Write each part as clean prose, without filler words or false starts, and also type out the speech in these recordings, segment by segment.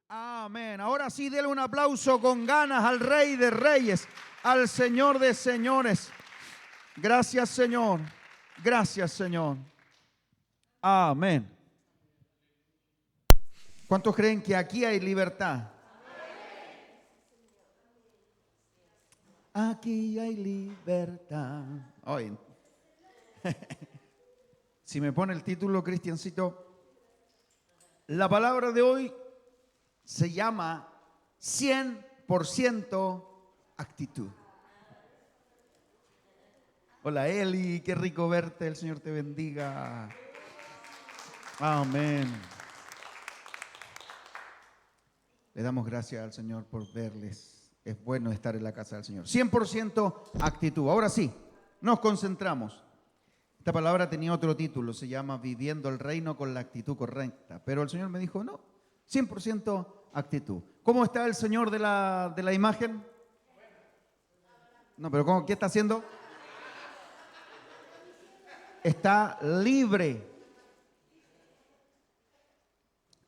Amén. Ahora sí, denle un aplauso con ganas al Rey de Reyes, al Señor de Señores. Gracias, Señor. Gracias, Señor. Amén. ¿Cuántos creen que aquí hay libertad? Aquí hay libertad. Oye, si me pone el título, Cristiancito, la palabra de hoy se llama 100% actitud. Hola Eli, qué rico verte, el Señor te bendiga. Amén. Le damos gracias al Señor por verles. Es bueno estar en la casa del Señor. 100% actitud. Ahora sí, nos concentramos. Esta palabra tenía otro título, se llama Viviendo el Reino con la actitud correcta. Pero el Señor me dijo, no, 100% actitud. ¿Cómo está el Señor de la imagen? No, pero ¿cómo? ¿Qué está haciendo? Está libre.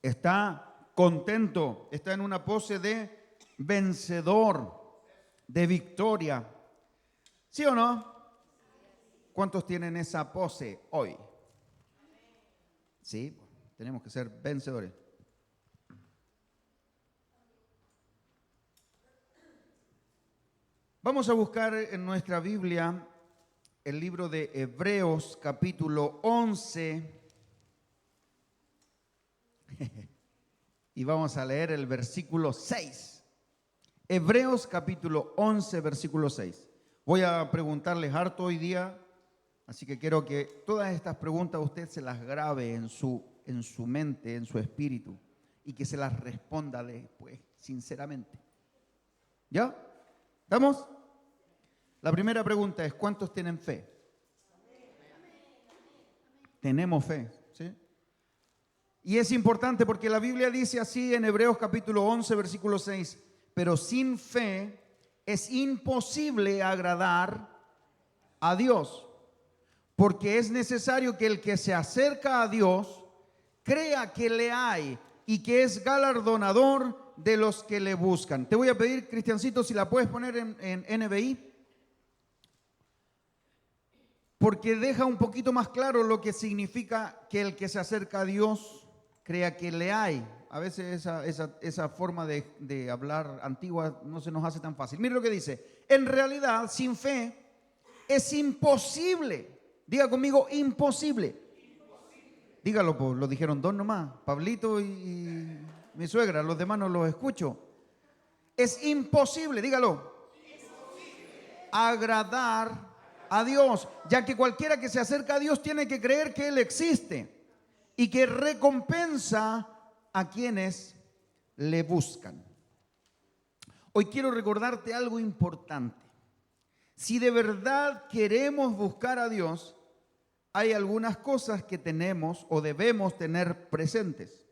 Está contento. Está en una pose de vencedor, de victoria. ¿Sí o no? ¿Cuántos tienen esa pose hoy? Sí, tenemos que ser vencedores. Vamos a buscar en nuestra Biblia el libro de Hebreos capítulo 11 y vamos a leer el versículo 6. Hebreos capítulo 11, versículo 6. Voy a preguntarles harto hoy día, así que quiero que todas estas preguntas usted se las grabe en su mente, en su espíritu, y que se las responda después, sinceramente. ¿Ya? ¿Estamos? La primera pregunta es, ¿cuántos tienen fe? Tenemos fe, ¿sí? Y es importante porque la Biblia dice así en Hebreos capítulo 11, versículo 6, pero sin fe es imposible agradar a Dios, porque es necesario que el que se acerca a Dios crea que le hay y que es galardonador de los que le buscan. Te voy a pedir, Cristiancito, si la puedes poner en NBI, porque deja un poquito más claro lo que significa que el que se acerca a Dios crea que le hay. A veces esa forma de hablar antigua no se nos hace tan fácil. Mire lo que dice. En realidad, sin fe es imposible. Diga conmigo, imposible. Dígalo, pues, lo dijeron dos nomás. Pablito y mi suegra, los demás no los escucho. Es imposible, dígalo. Agradar a Dios, ya que cualquiera que se acerca a Dios tiene que creer que Él existe y que recompensa a quienes le buscan. Hoy quiero recordarte algo importante. Si de verdad queremos buscar a Dios, hay algunas cosas que tenemos o debemos tener presentes.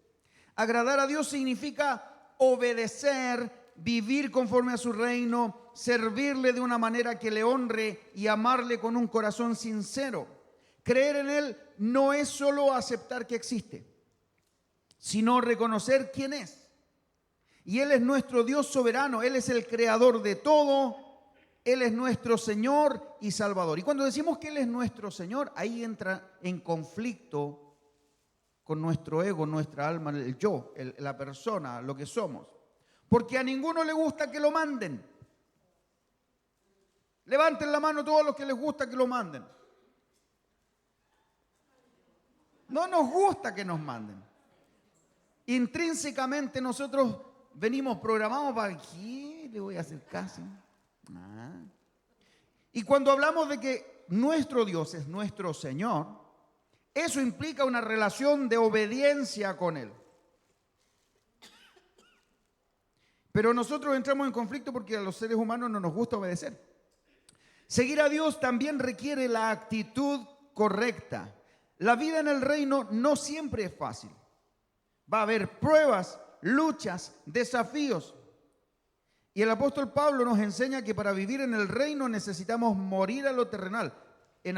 Agradar a Dios significa obedecer, vivir conforme a su reino, servirle de una manera que le honre y amarle con un corazón sincero. Creer en Él no es solo aceptar que existe, sino reconocer quién es. Y Él es nuestro Dios soberano, Él es el creador de todo, Él es nuestro Señor y Salvador. Y cuando decimos que Él es nuestro Señor, ahí entra en conflicto con nuestro ego, nuestra alma, el yo, la persona, lo que somos. Porque a ninguno le gusta que lo manden. Levanten la mano todos los que les gusta que lo manden. No nos gusta que nos manden. Intrínsecamente nosotros venimos programados para ¿qué le voy a hacer caso? Y cuando hablamos de que nuestro Dios es nuestro Señor, eso implica una relación de obediencia con Él. Pero nosotros entramos en conflicto porque a los seres humanos no nos gusta obedecer. Seguir a Dios también requiere la actitud correcta. La vida en el reino no siempre es fácil. Va a haber pruebas, luchas, desafíos. Y el apóstol Pablo nos enseña que para vivir en el reino necesitamos morir a lo terrenal. En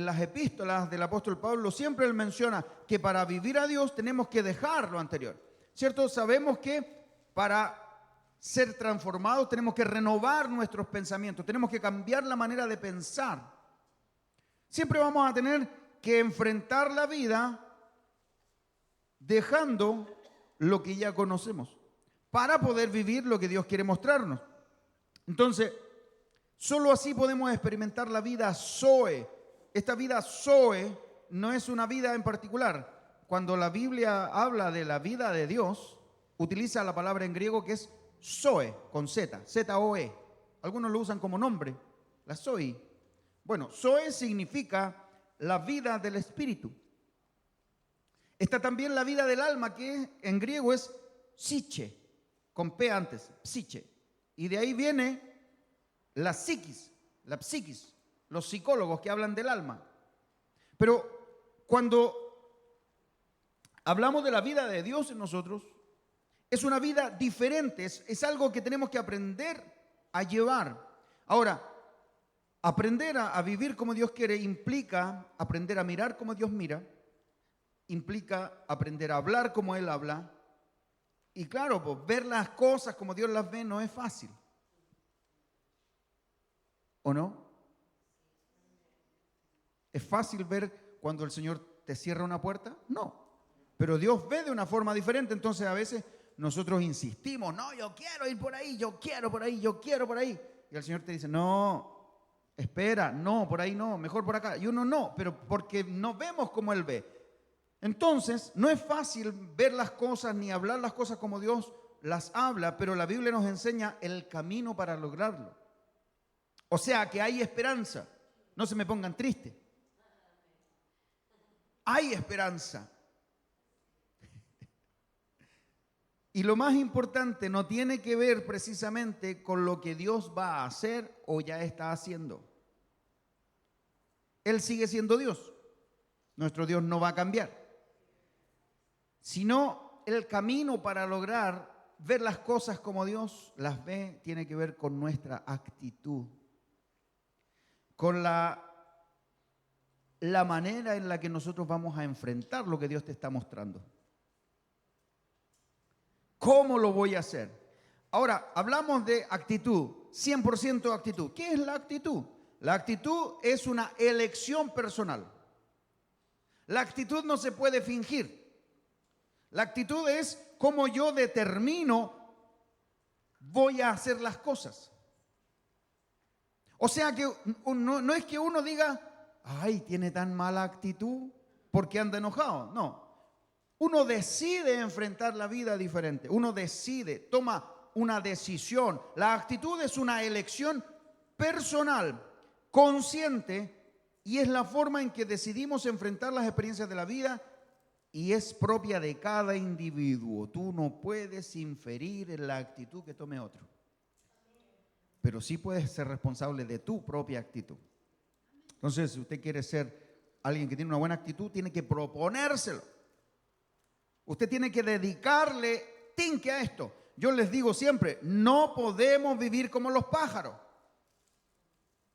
las epístolas del apóstol Pablo siempre él menciona que para vivir a Dios tenemos que dejar lo anterior. ¿cierto? Sabemos que para ser transformados tenemos que renovar nuestros pensamientos, tenemos que cambiar la manera de pensar. Siempre vamos a tener que enfrentar la vida dejando lo que ya conocemos para poder vivir lo que Dios quiere mostrarnos. Entonces, solo así podemos experimentar la vida Zoe. Esta vida Zoe no es una vida en particular. Cuando la Biblia habla de la vida de Dios, utiliza la palabra en griego que es Zoe, con Z, Z-O-E. Algunos lo usan como nombre, la Zoe. Bueno, Zoe significa la vida del espíritu. Está también la vida del alma, que en griego es psiche, con P antes, psiche. Y de ahí viene la psiquis, los psicólogos que hablan del alma. Pero cuando hablamos de la vida de Dios en nosotros, es una vida diferente, es algo que tenemos que aprender a llevar. Ahora, aprender a vivir como Dios quiere implica aprender a mirar como Dios mira, implica aprender a hablar como Él habla. Y claro, pues, ver las cosas como Dios las ve no es fácil. ¿O no? ¿Es fácil ver cuando el Señor te cierra una puerta? No. Pero Dios ve de una forma diferente, entonces a veces nosotros insistimos, no, yo quiero ir por ahí, yo quiero por ahí, yo quiero por ahí. Y el Señor te dice, no, espera, no, por ahí no, mejor por acá. Y uno no, pero porque no vemos como Él ve. Entonces, no es fácil ver las cosas ni hablar las cosas como Dios las habla, pero la Biblia nos enseña el camino para lograrlo. O sea que hay esperanza. No se me pongan tristes. Hay esperanza. Y lo más importante no tiene que ver precisamente con lo que Dios va a hacer o ya está haciendo. Él sigue siendo Dios. Nuestro Dios no va a cambiar. Sino el camino para lograr ver las cosas como Dios las ve tiene que ver con nuestra actitud. Con la manera en la que nosotros vamos a enfrentar lo que Dios te está mostrando. ¿Cómo lo voy a hacer? Ahora, hablamos de actitud, 100% actitud. ¿Qué es la actitud? La actitud es una elección personal. La actitud no se puede fingir. La actitud es cómo yo determino voy a hacer las cosas. O sea que no es que uno diga, ay, tiene tan mala actitud porque anda enojado. No. Uno decide enfrentar la vida diferente. Uno decide, toma una decisión. La actitud es una elección personal, consciente, y es la forma en que decidimos enfrentar las experiencias de la vida y es propia de cada individuo. Tú no puedes inferir en la actitud que tome otro, pero sí puedes ser responsable de tu propia actitud. Entonces, si usted quiere ser alguien que tiene una buena actitud, tiene que proponérselo. Usted tiene que dedicarle tinque a esto. Yo les digo siempre, no podemos vivir como los pájaros,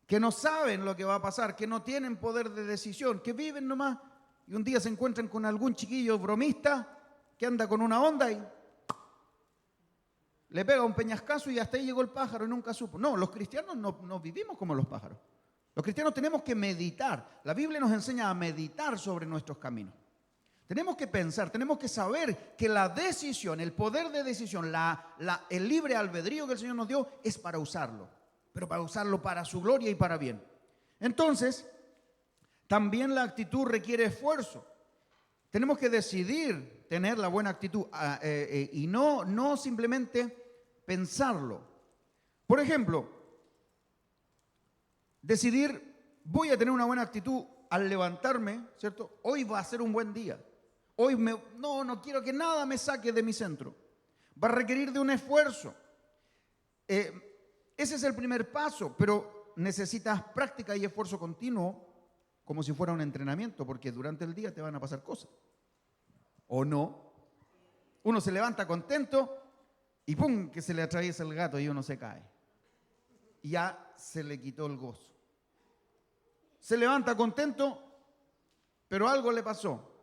que no saben lo que va a pasar, que no tienen poder de decisión, que viven nomás y un día se encuentran con algún chiquillo bromista que anda con una onda y le pega un peñascazo y hasta ahí llegó el pájaro y nunca supo. No, los cristianos no vivimos como los pájaros. Los cristianos tenemos que meditar. La Biblia nos enseña a meditar sobre nuestros caminos. Tenemos que pensar, tenemos que saber que la decisión, el poder de decisión, el libre albedrío que el Señor nos dio es para usarlo, pero para usarlo para su gloria y para bien. Entonces, también la actitud requiere esfuerzo. Tenemos que decidir tener la buena actitud y no simplemente pensarlo. Por ejemplo, decidir, voy a tener una buena actitud al levantarme, ¿cierto? Hoy va a ser un buen día. Hoy no quiero que nada me saque de mi centro. Va a requerir de un esfuerzo. Ese es el primer paso, pero necesitas práctica y esfuerzo continuo como si fuera un entrenamiento, porque durante el día te van a pasar cosas. ¿O no? Uno se levanta contento y ¡pum!, que se le atraviesa el gato y uno se cae. Y ya se le quitó el gozo. Se levanta contento, pero algo le pasó.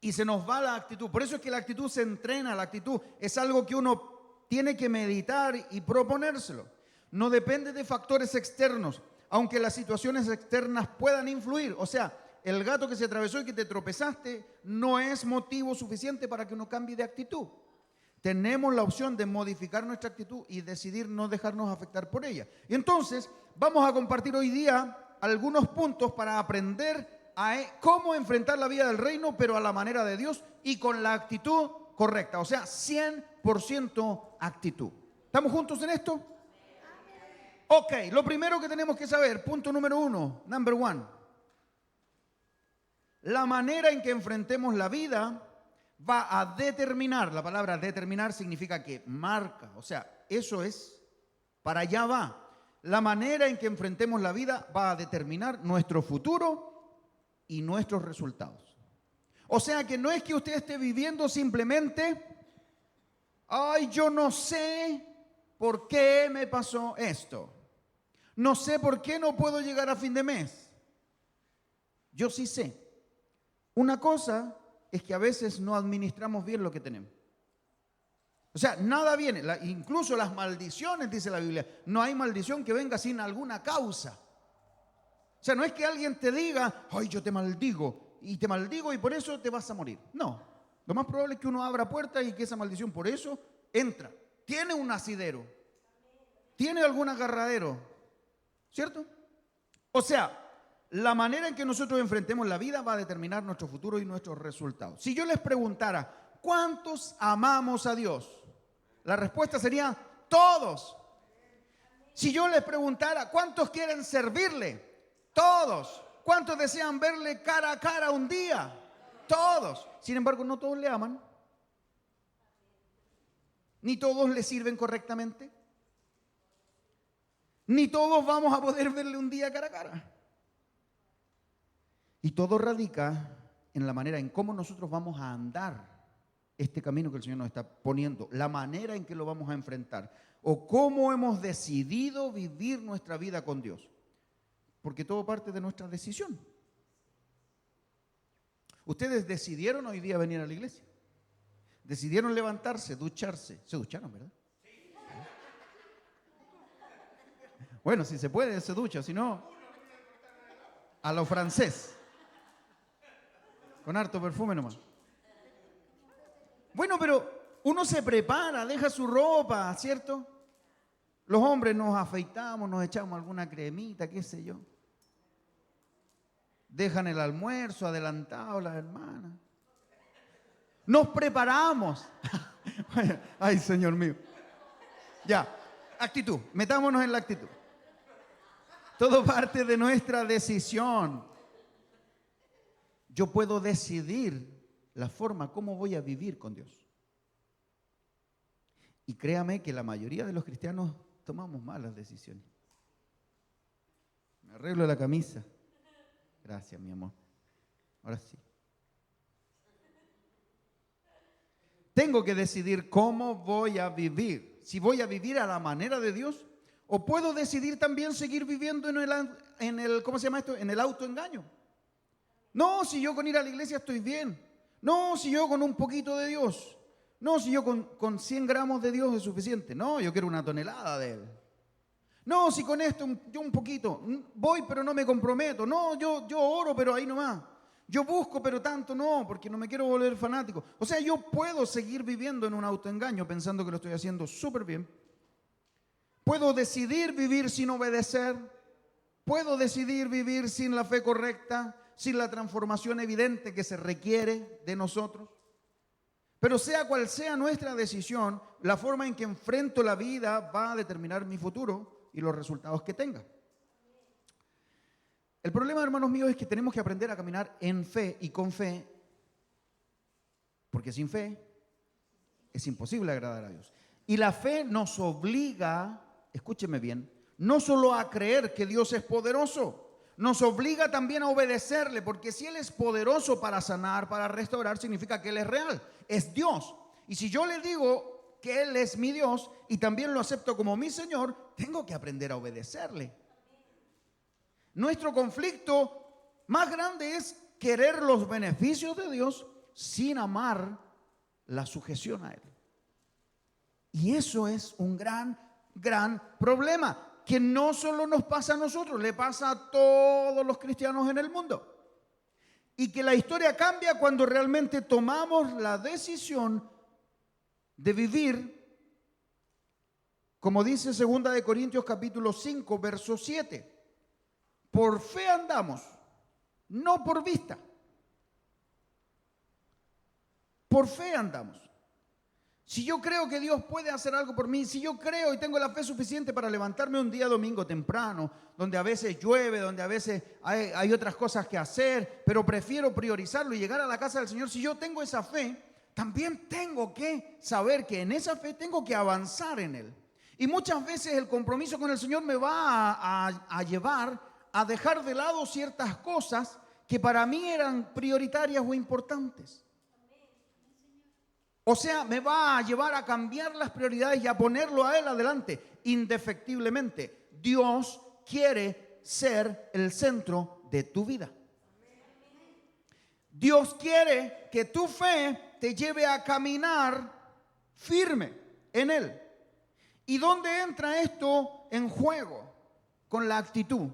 y se nos va la actitud. Por eso es que la actitud se entrena, la actitud es algo que uno tiene que meditar y proponérselo. No depende de factores externos, aunque las situaciones externas puedan influir. O sea, el gato que se atravesó y que te tropezaste no es motivo suficiente para que uno cambie de actitud. Tenemos la opción de modificar nuestra actitud y decidir no dejarnos afectar por ella. Y entonces vamos a compartir hoy día algunos puntos para aprender a cómo enfrentar la vida del reino, pero a la manera de Dios y con la actitud correcta. O sea, 100% actitud. ¿Estamos juntos en esto? Ok, lo primero que tenemos que saber, punto número 1, number 1. La manera en que enfrentemos la vida va a determinar, la palabra determinar significa que marca, o sea, eso es, para allá va. La manera en que enfrentemos la vida va a determinar nuestro futuro y nuestros resultados. O sea que no es que usted esté viviendo simplemente, ay, yo no sé por qué me pasó esto. No sé por qué no puedo llegar a fin de mes. Yo sí sé. Una cosa es que a veces no administramos bien lo que tenemos. O sea, nada viene, incluso las maldiciones, dice la Biblia, no hay maldición que venga sin alguna causa. O sea, no es que alguien te diga, ay, yo te maldigo y por eso te vas a morir. No, lo más probable es que uno abra puertas y que esa maldición por eso entra. Tiene un asidero, tiene algún agarradero, ¿cierto? O sea, la manera en que nosotros enfrentemos la vida va a determinar nuestro futuro y nuestros resultados. Si yo les preguntara, ¿cuántos amamos a Dios? La respuesta sería, todos. Si yo les preguntara, ¿cuántos quieren servirle? Todos. ¿Cuántos desean verle cara a cara un día? Todos. Sin embargo, no todos le aman. Ni todos le sirven correctamente. Ni todos vamos a poder verle un día cara a cara. Y todo radica en la manera en cómo nosotros vamos a andar este camino que el Señor nos está poniendo, la manera en que lo vamos a enfrentar o cómo hemos decidido vivir nuestra vida con Dios. Porque todo parte de nuestra decisión. Ustedes decidieron hoy día venir a la iglesia. Decidieron levantarse, ducharse. Se ducharon, ¿verdad? Bueno, si se puede, se ducha. Si no, a lo francés. Con harto perfume nomás. Bueno, pero uno se prepara, deja su ropa, ¿cierto? Los hombres nos afeitamos, nos echamos alguna cremita, qué sé yo. Dejan el almuerzo adelantado las hermanas. Nos preparamos. Ay, Señor mío. Ya, actitud. Metámonos en la actitud. Todo parte de nuestra decisión. Yo puedo decidir la forma como voy a vivir con Dios. Y créame que la mayoría de los cristianos tomamos malas decisiones. Me arreglo la camisa. Gracias, mi amor. Ahora sí. Tengo que decidir cómo voy a vivir. Si voy a vivir a la manera de Dios, o puedo decidir también seguir viviendo en el ¿cómo se llama esto? En el autoengaño. No, si yo con ir a la iglesia estoy bien. No, si yo con un poquito de Dios. No, si yo con 100 gramos de Dios es suficiente. No, yo quiero una tonelada de Él. No, si con esto yo un poquito. Voy, pero no me comprometo. No, yo oro, pero ahí nomás. Yo busco, pero tanto no, porque no me quiero volver fanático. O sea, yo puedo seguir viviendo en un autoengaño pensando que lo estoy haciendo súper bien. Puedo decidir vivir sin obedecer. Puedo decidir vivir sin la fe correcta, sin la transformación evidente que se requiere de nosotros. Pero sea cual sea nuestra decisión, la forma en que enfrento la vida va a determinar mi futuro y los resultados que tenga. El problema, hermanos míos, es que tenemos que aprender a caminar en fe y con fe, porque sin fe es imposible agradar a Dios. Y la fe nos obliga, escúcheme bien, no solo a creer que Dios es poderoso, nos obliga también a obedecerle, porque si Él es poderoso para sanar, para restaurar, significa que Él es real, es Dios. Y si yo le digo que Él es mi Dios y también lo acepto como mi Señor, tengo que aprender a obedecerle. Nuestro conflicto más grande es querer los beneficios de Dios sin amar la sujeción a Él. Y eso es un gran problema, que no solo nos pasa a nosotros, le pasa a todos los cristianos en el mundo. Y que la historia cambia cuando realmente tomamos la decisión de vivir, como dice 2 de Corintios capítulo 5, verso 7. Por fe andamos, no por vista. Por fe andamos. Si yo creo que Dios puede hacer algo por mí, si yo creo y tengo la fe suficiente para levantarme un día domingo temprano, donde a veces llueve, donde a veces hay otras cosas que hacer, pero prefiero priorizarlo y llegar a la casa del Señor, si yo tengo esa fe, también tengo que saber que en esa fe tengo que avanzar en Él. Y muchas veces el compromiso con el Señor me va a llevar a dejar de lado ciertas cosas que para mí eran prioritarias o importantes. O sea, me va a llevar a cambiar las prioridades y a ponerlo a Él adelante, indefectiblemente. Dios quiere ser el centro de tu vida. Dios quiere que tu fe te lleve a caminar firme en Él. ¿Y dónde entra esto en juego? Con la actitud.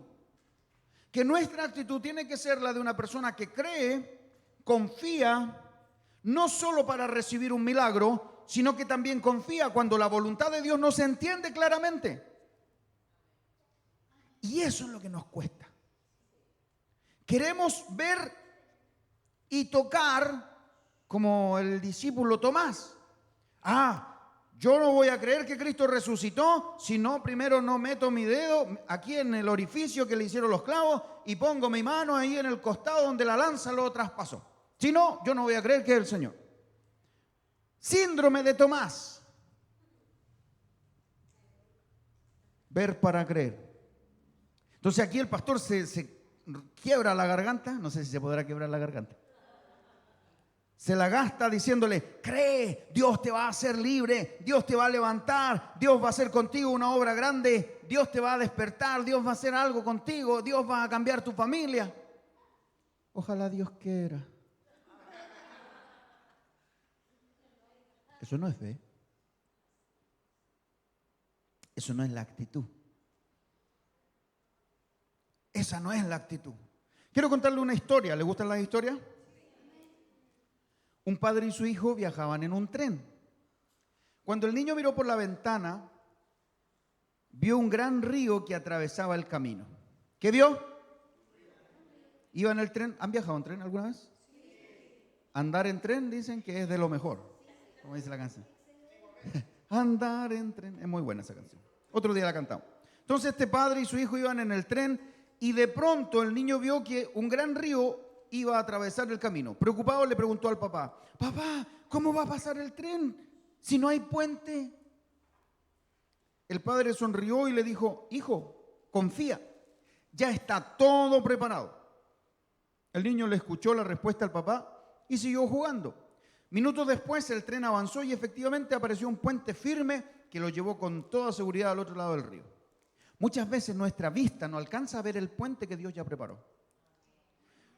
Que nuestra actitud tiene que ser la de una persona que cree, confía, no solo para recibir un milagro, sino que también confía cuando la voluntad de Dios no se entiende claramente. Y eso es lo que nos cuesta. Queremos ver y tocar como el discípulo Tomás. Yo no voy a creer que Cristo resucitó si no primero no meto mi dedo aquí en el orificio que le hicieron los clavos y pongo mi mano ahí en el costado donde la lanza lo traspasó. Si no, yo no voy a creer que es el Señor. Síndrome de Tomás. Ver para creer. Entonces aquí el pastor se quiebra la garganta. No sé si se podrá quebrar la garganta. Se la gasta diciéndole, cree, Dios te va a hacer libre, Dios te va a levantar, Dios va a hacer contigo una obra grande, Dios te va a despertar, Dios va a hacer algo contigo, Dios va a cambiar tu familia. Ojalá Dios quiera. Eso no es fe. Eso no es la actitud. Esa no es la actitud. Quiero contarle una historia. ¿Le gustan las historias? Un padre y su hijo viajaban en un tren. Cuando el niño miró por la ventana, vio un gran río que atravesaba el camino. ¿Qué vio? ¿Iba en el tren? ¿Han viajado en tren alguna vez? Andar en tren dicen que es de lo mejor, como dice la canción. Andar en tren, es muy buena esa canción. Otro día la cantamos. Entonces este padre y su hijo iban en el tren y de pronto el niño vio que un gran río iba a atravesar el camino. Preocupado le preguntó al papá, papá, ¿cómo va a pasar el tren si no hay puente? El padre sonrió y le dijo, hijo, confía, ya está todo preparado. El niño le escuchó la respuesta al papá y siguió jugando. Minutos después el tren avanzó y efectivamente apareció un puente firme que lo llevó con toda seguridad al otro lado del río. Muchas veces nuestra vista no alcanza a ver el puente que Dios ya preparó.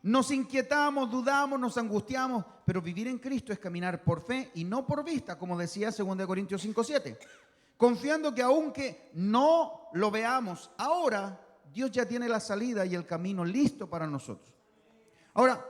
Nos inquietamos, dudamos, nos angustiamos, pero vivir en Cristo es caminar por fe y no por vista, como decía 2 Corintios 5:7. Confiando que aunque no lo veamos ahora, Dios ya tiene la salida y el camino listo para nosotros. Ahora,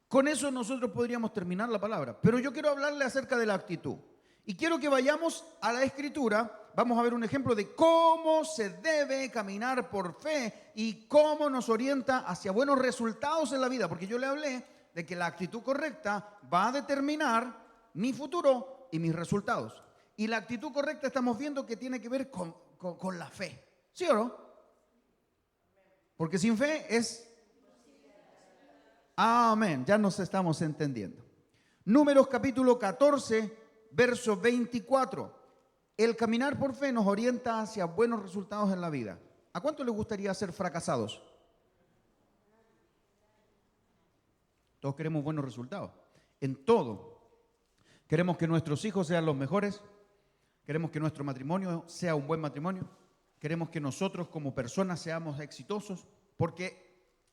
con eso nosotros podríamos terminar la palabra, pero yo quiero hablarle acerca de la actitud. Y quiero que vayamos a la Escritura. Vamos a ver un ejemplo de cómo se debe caminar por fe y cómo nos orienta hacia buenos resultados en la vida. Porque yo le hablé de que la actitud correcta va a determinar mi futuro y mis resultados. Y la actitud correcta estamos viendo que tiene que ver con la fe. ¿Sí o no? Porque sin fe es... Amén, ya nos estamos entendiendo. Números capítulo 14, verso 24. El caminar por fe nos orienta hacia buenos resultados en la vida. ¿A cuánto les gustaría ser fracasados? Todos queremos buenos resultados. En todo. Queremos que nuestros hijos sean los mejores. Queremos que nuestro matrimonio sea un buen matrimonio. Queremos que nosotros como personas seamos exitosos. Porque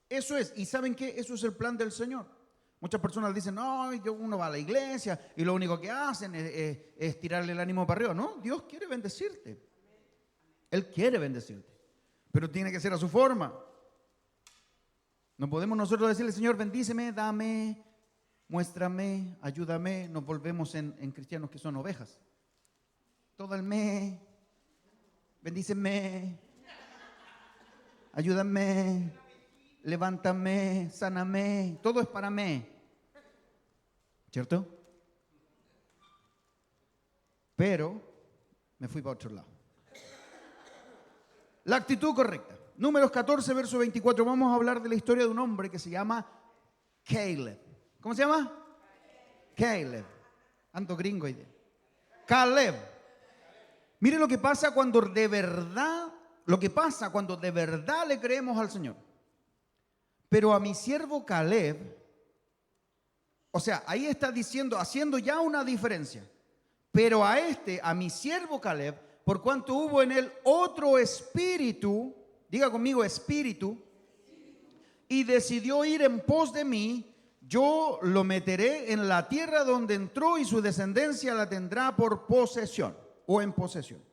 eso es. ¿Y saben qué? Eso es el plan del Señor. Muchas personas dicen, no, uno va a la iglesia y lo único que hacen es tirarle el ánimo para arriba. No, Dios quiere bendecirte. Él quiere bendecirte, pero tiene que ser a su forma. No podemos nosotros decirle, Señor, bendíceme, dame, muéstrame, ayúdame. Nos volvemos en cristianos que son ovejas. Todo el mes, bendíceme, ayúdame, levántame, sáname. Todo es para mí, ¿cierto? Pero me fui para otro lado. La actitud correcta. Números 14, verso 24. Vamos a hablar de la historia de un hombre que se llama Caleb. ¿Cómo se llama? Caleb. Ando gringo hoy día. Caleb. Miren lo que pasa cuando de verdad, le creemos al Señor. Pero a mi siervo Caleb, o sea, ahí está diciendo, haciendo ya una diferencia. Pero a mi siervo Caleb, por cuanto hubo en él otro espíritu, diga conmigo espíritu, y decidió ir en pos de mí, yo lo meteré en la tierra donde entró y su descendencia la tendrá por posesión o en posesión.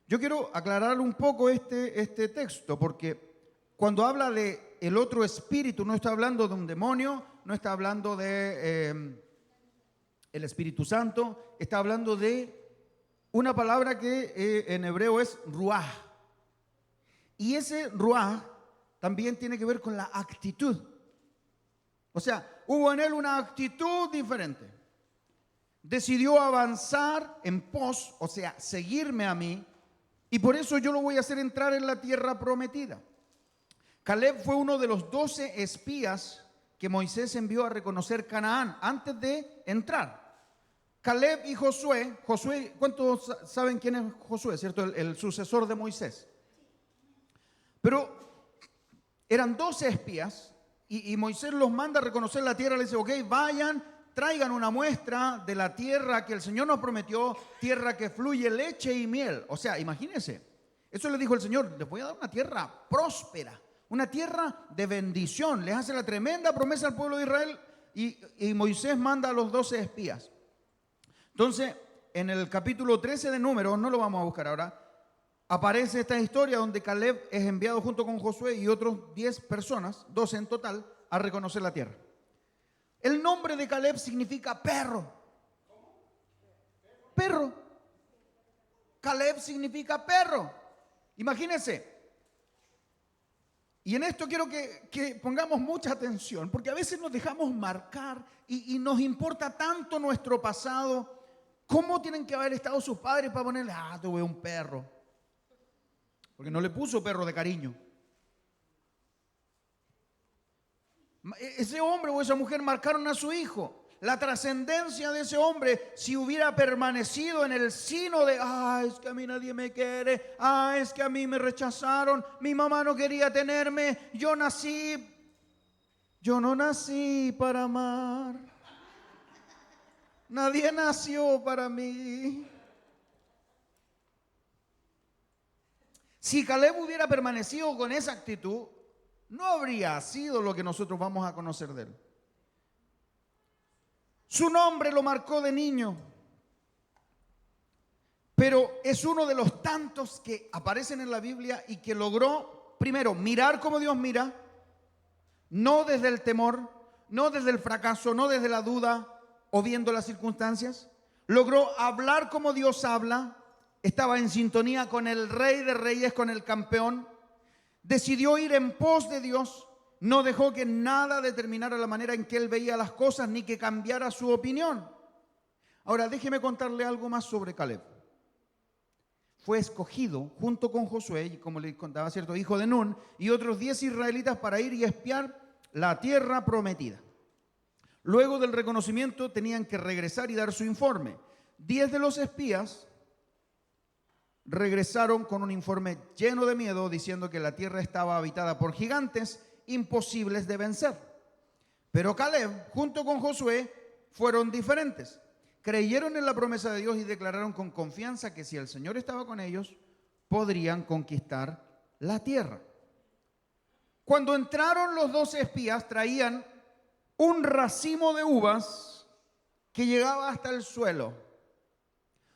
Yo quiero aclarar un poco este texto, porque cuando habla de el otro espíritu, no está hablando de un demonio, no está hablando de el Espíritu Santo, está hablando de una palabra que en hebreo es ruaj. Y ese ruaj también tiene que ver con la actitud. O sea, hubo en él una actitud diferente. Decidió avanzar en pos, o sea, seguirme a mí, y por eso yo lo voy a hacer entrar en la tierra prometida. Caleb fue uno de los 12 espías que Moisés envió a reconocer Canaán antes de entrar. Caleb y Josué, ¿cuántos saben quién es Josué? ¿Cierto? El sucesor de Moisés. Pero eran 12 espías y Moisés los manda a reconocer la tierra. Le dice, ok, vayan, traigan una muestra de la tierra que el Señor nos prometió, tierra que fluye leche y miel. O sea, imagínense, eso le dijo el Señor, les voy a dar una tierra próspera, una tierra de bendición. Les hace la tremenda promesa al pueblo de Israel y Moisés manda a los 12 espías. Entonces, en el capítulo 13 de Números, no lo vamos a buscar ahora, aparece esta historia donde Caleb es enviado junto con Josué y otros 10 personas, 12 en total, a reconocer la tierra. El nombre de Caleb significa perro. Perro. Caleb significa perro. Imagínense. Y en esto quiero que pongamos mucha atención, porque a veces nos dejamos marcar y nos importa tanto nuestro pasado. ¿Cómo tienen que haber estado sus padres para ponerle, tuve un perro? Porque no le puso perro de cariño. Ese hombre o esa mujer marcaron a su hijo. La trascendencia de ese hombre, si hubiera permanecido en el sino de, es que a mí nadie me quiere, es que a mí me rechazaron, mi mamá no quería tenerme, yo no nací para amar. Nadie nació para mí. Si Caleb hubiera permanecido con esa actitud, no habría sido lo que nosotros vamos a conocer de él. Su nombre lo marcó de niño, pero es uno de los tantos que aparecen en la Biblia y que logró, primero, mirar como Dios mira, no desde el temor, no desde el fracaso, no desde la duda o viendo las circunstancias. Logró hablar como Dios habla, estaba en sintonía con el Rey de Reyes, con el campeón. Decidió ir en pos de Dios, no dejó que nada determinara la manera en que él veía las cosas, ni que cambiara su opinión. Ahora, déjeme contarle algo más sobre Caleb. Fue escogido junto con Josué, como le contaba, ¿cierto?, hijo de Nun, y otros 10 israelitas para ir y espiar la tierra prometida. Luego del reconocimiento tenían que regresar y dar su informe. 10 de los espías regresaron con un informe lleno de miedo, diciendo que la tierra estaba habitada por gigantes imposibles de vencer. Pero Caleb, junto con Josué, fueron diferentes. Creyeron en la promesa de Dios y declararon con confianza que si el Señor estaba con ellos, podrían conquistar la tierra. Cuando entraron los 12 espías, traían un racimo de uvas que llegaba hasta el suelo.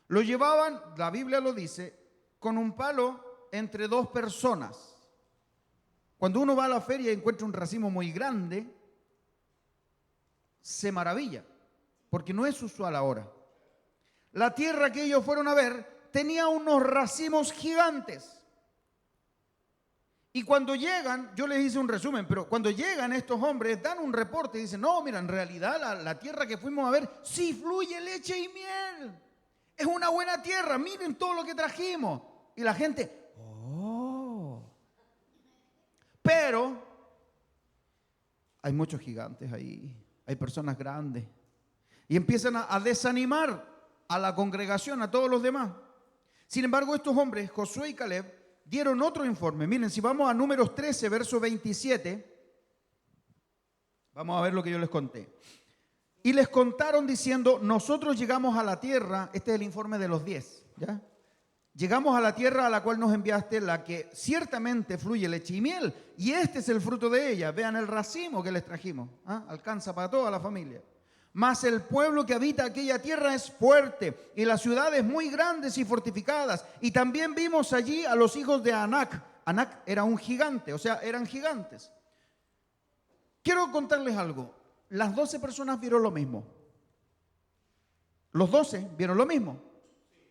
Lo llevaban, la Biblia lo dice, con un palo entre dos personas. Cuando uno va a la feria y encuentra un racimo muy grande, se maravilla, porque no es usual ahora. La tierra que ellos fueron a ver tenía unos racimos gigantes. Y cuando llegan, yo les hice un resumen, pero cuando llegan estos hombres dan un reporte y dicen, no, mira, en realidad la tierra que fuimos a ver sí fluye leche y miel. Es una buena tierra, miren todo lo que trajimos. Y la gente, oh. Pero hay muchos gigantes ahí, hay personas grandes. Y empiezan a desanimar a la congregación, a todos los demás. Sin embargo, estos hombres, Josué y Caleb, dieron otro informe. Miren, si vamos a Números 13, verso 27, vamos a ver lo que yo les conté. Y les contaron diciendo, nosotros llegamos a la tierra, este es el informe de los 10, ¿ya? Llegamos a la tierra a la cual nos enviaste, la que ciertamente fluye leche y miel, y este es el fruto de ella. Vean el racimo que les trajimos, ¿ah? Alcanza para toda la familia. Mas el pueblo que habita aquella tierra es fuerte, y las ciudades muy grandes y fortificadas. Y también vimos allí a los hijos de Anac. Anac era un gigante, o sea, eran gigantes. Quiero contarles algo. Las 12 personas vieron lo mismo. Los 12 vieron lo mismo.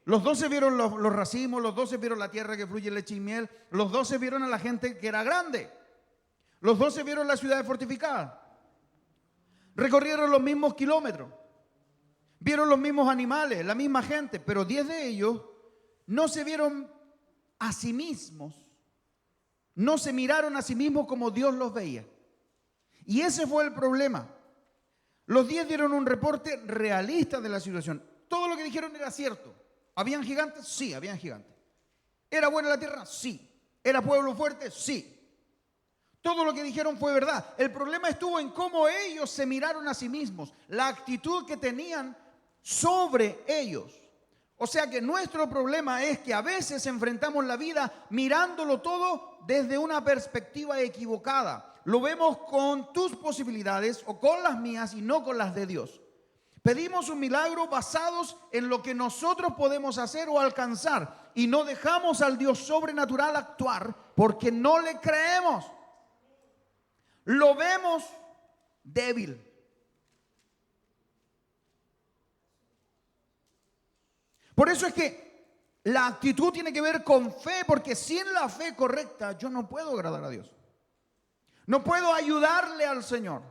Los 12 vieron los racimos, los 12 vieron la tierra que fluye leche y miel, los 12 vieron a la gente que era grande. Los 12 vieron las ciudades fortificadas. Recorrieron los mismos kilómetros, vieron los mismos animales, la misma gente, pero 10 de ellos no se vieron a sí mismos, no se miraron a sí mismos como Dios los veía. Y ese fue el problema. Los 10 dieron un reporte realista de la situación. Todo lo que dijeron era cierto. ¿Habían gigantes? Sí, habían gigantes. ¿Era buena la tierra? Sí. ¿Era pueblo fuerte? Sí. Todo lo que dijeron fue verdad. El problema estuvo en cómo ellos se miraron a sí mismos, la actitud que tenían sobre ellos. O sea que nuestro problema es que a veces enfrentamos la vida mirándolo todo desde una perspectiva equivocada. Lo vemos con tus posibilidades o con las mías y no con las de Dios. Pedimos un milagro basados en lo que nosotros podemos hacer o alcanzar y no dejamos al Dios sobrenatural actuar porque no le creemos. Lo vemos débil. Por eso es que la actitud tiene que ver con fe, porque sin la fe correcta yo no puedo agradar a Dios. No puedo ayudarle al Señor.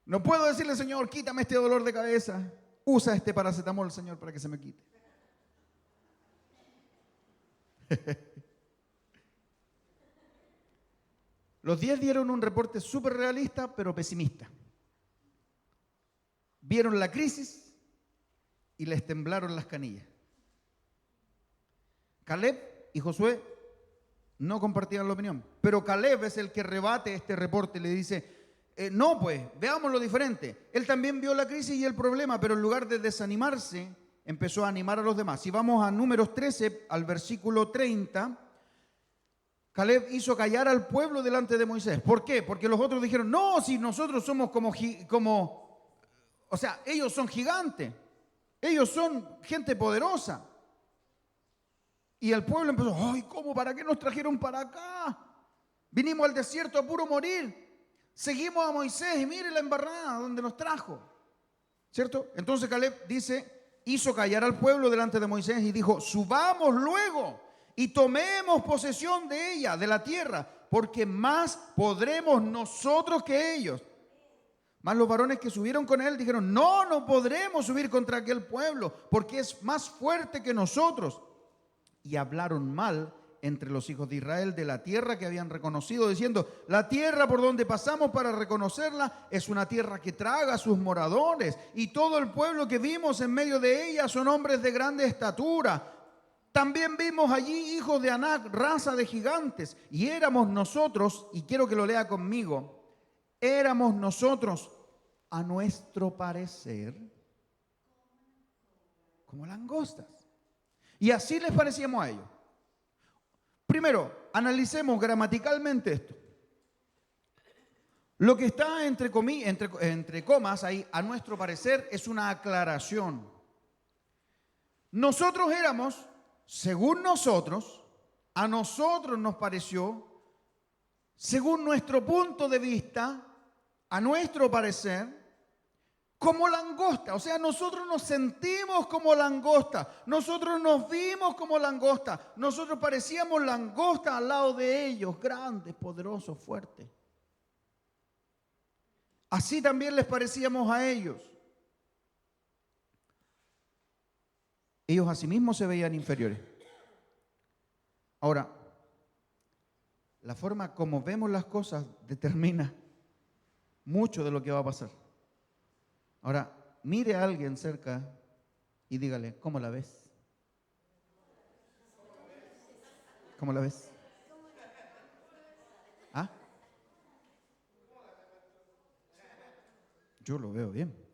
No puedo decirle, Señor, quítame este dolor de cabeza. Usa este paracetamol, Señor, para que se me quite. Los 10 dieron un reporte súper realista, pero pesimista. Vieron la crisis y les temblaron las canillas. Caleb y Josué no compartían la opinión, pero Caleb es el que rebate este reporte y le dice, no pues, veamos lo diferente. Él también vio la crisis y el problema, pero en lugar de desanimarse, empezó a animar a los demás. Si vamos a Números 13, al versículo 30, Caleb hizo callar al pueblo delante de Moisés. ¿Por qué? Porque los otros dijeron, no, si nosotros somos o sea, ellos son gigantes, ellos son gente poderosa. Y el pueblo empezó, ay, ¿cómo? ¿Para qué nos trajeron para acá? Vinimos al desierto a puro morir. Seguimos a Moisés y mire la embarrada donde nos trajo. ¿Cierto? Entonces Caleb dice, hizo callar al pueblo delante de Moisés y dijo, subamos luego y tomemos posesión de ella, de la tierra, porque más podremos nosotros que ellos. Mas los varones que subieron con él dijeron, no podremos subir contra aquel pueblo, porque es más fuerte que nosotros. Y hablaron mal entre los hijos de Israel de la tierra que habían reconocido, diciendo, la tierra por donde pasamos para reconocerla es una tierra que traga a sus moradores, y todo el pueblo que vimos en medio de ella son hombres de grande estatura. También vimos allí hijos de Anac, raza de gigantes, y éramos nosotros, y quiero que lo lea conmigo, éramos nosotros, a nuestro parecer, como langostas. Y así les parecíamos a ellos. Primero, analicemos gramaticalmente esto. Lo que está entre comas ahí, a nuestro parecer, es una aclaración. Nosotros éramos, según nosotros, a nosotros nos pareció, según nuestro punto de vista, a nuestro parecer, como langosta. O sea, nosotros nos sentimos como langosta, nosotros nos vimos como langosta, nosotros parecíamos langosta al lado de ellos, grandes, poderosos, fuertes. Así también les parecíamos a ellos. Ellos asimismo se veían inferiores. Ahora, la forma como vemos las cosas determina mucho de lo que va a pasar. Ahora, mire a alguien cerca y dígale, ¿cómo la ves? ¿Cómo la ves? ¿Ah? Yo lo veo bien.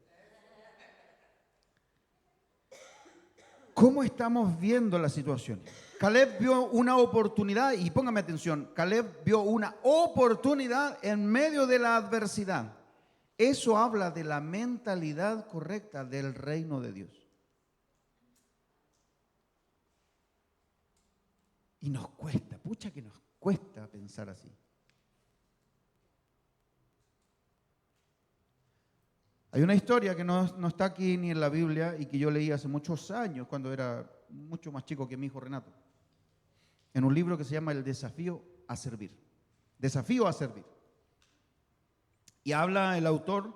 ¿Cómo estamos viendo la situación? Caleb vio una oportunidad, y póngame atención, Caleb vio una oportunidad en medio de la adversidad. Eso habla de la mentalidad correcta del reino de Dios. Y nos cuesta, pucha que nos cuesta pensar así. Hay una historia que no está aquí ni en la Biblia y que yo leí hace muchos años, cuando era mucho más chico que mi hijo Renato, en un libro que se llama El desafío a servir. Desafío a servir. Y habla el autor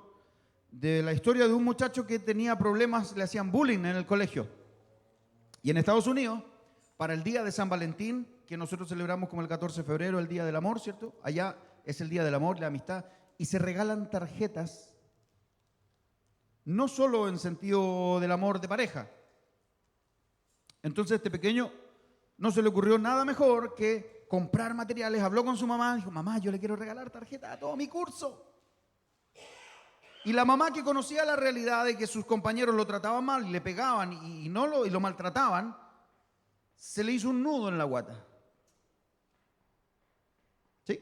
de la historia de un muchacho que tenía problemas, le hacían bullying en el colegio. Y en Estados Unidos, para el día de San Valentín, que nosotros celebramos como el 14 de febrero, el Día del Amor, ¿cierto? Allá es el Día del Amor, la amistad, y se regalan tarjetas, no solo en sentido del amor de pareja. Entonces este pequeño no se le ocurrió nada mejor que comprar materiales, habló con su mamá, dijo, mamá, yo le quiero regalar tarjetas a todo mi curso. Y la mamá, que conocía la realidad de que sus compañeros lo trataban mal y le pegaban y lo maltrataban, se le hizo un nudo en la guata. ¿Sí?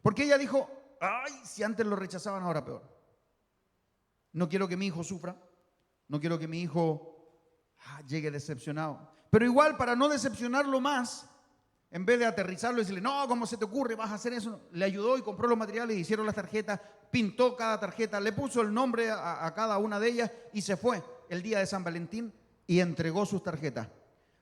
Porque ella dijo, ay, si antes lo rechazaban, ahora peor. No quiero que mi hijo sufra, no quiero que mi hijo llegue decepcionado. Pero igual, para no decepcionarlo más, en vez de aterrizarlo y decirle, no, ¿cómo se te ocurre? Vas a hacer eso. Le ayudó y compró los materiales, hicieron las tarjetas, pintó cada tarjeta, le puso el nombre a cada una de ellas y se fue el día de San Valentín y entregó sus tarjetas.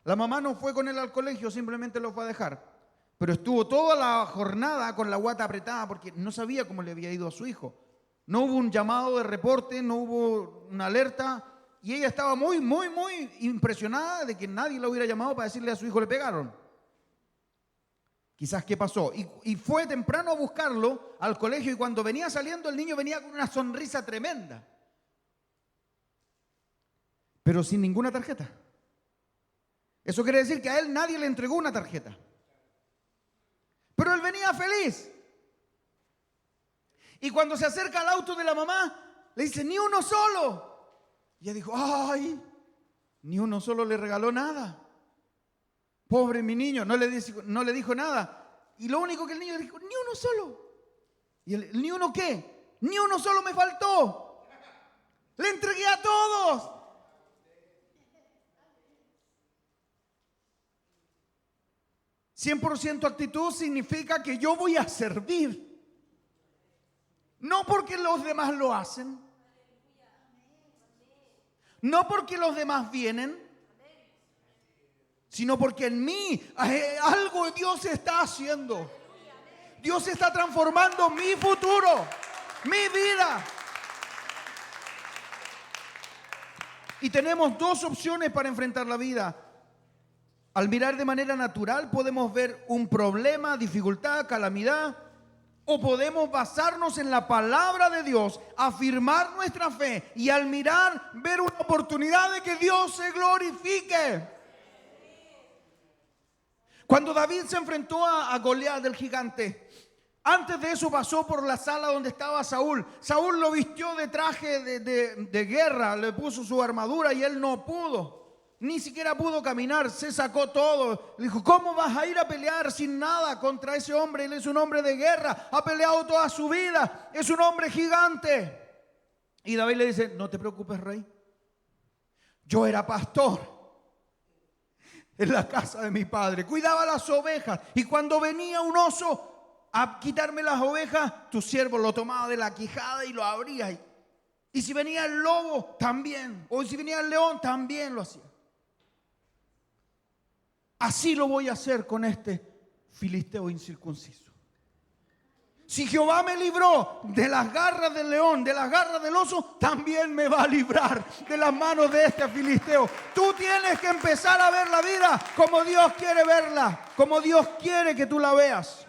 La mamá no fue con él al colegio, simplemente lo fue a dejar. Pero estuvo toda la jornada con la guata apretada porque no sabía cómo le había ido a su hijo. No hubo un llamado de reporte, no hubo una alerta y ella estaba muy impresionada de que nadie la hubiera llamado para decirle a su hijo le pegaron. Quizás qué pasó. Y fue temprano a buscarlo al colegio y cuando venía saliendo el niño venía con una sonrisa tremenda. Pero sin ninguna tarjeta. Eso quiere decir que a él nadie le entregó una tarjeta. Pero él venía feliz. Y cuando se acerca al auto de la mamá, le dice, ni uno solo. Y ella dijo, ay, ni uno solo le regaló nada. Pobre mi niño, no le dijo nada. Y lo único que el niño dijo, ni uno solo. ¿Y él, ni uno qué? Ni uno solo me faltó. Le entregué a todos. "100% actitud significa que yo voy a servir. No porque los demás lo hacen. No porque los demás vienen. Sino porque en mí algo Dios está haciendo. Dios está transformando mi futuro, mi vida. Y tenemos dos opciones para enfrentar la vida. Al mirar de manera natural podemos ver un problema, dificultad, calamidad, o podemos basarnos en la palabra de Dios, afirmar nuestra fe y al mirar ver una oportunidad de que Dios se glorifique. Cuando David se enfrentó a Goliat, el gigante, antes de eso pasó por la sala donde estaba Saúl. Saúl lo vistió de traje de guerra, le puso su armadura y él no pudo. Ni siquiera pudo caminar, se sacó todo. Le dijo, ¿cómo vas a ir a pelear sin nada contra ese hombre? Él es un hombre de guerra, ha peleado toda su vida, es un hombre gigante. Y David le dice, no te preocupes, rey. Yo era pastor en la casa de mi padre, cuidaba las ovejas. Y cuando venía un oso a quitarme las ovejas, tu siervo lo tomaba de la quijada y lo abría. Y si venía el lobo, también. O si venía el león, también lo hacía. Así lo voy a hacer con este filisteo incircunciso. Si Jehová me libró de las garras del león, de las garras del oso, también me va a librar de las manos de este filisteo. Tú tienes que empezar a ver la vida como Dios quiere verla, como Dios quiere que tú la veas.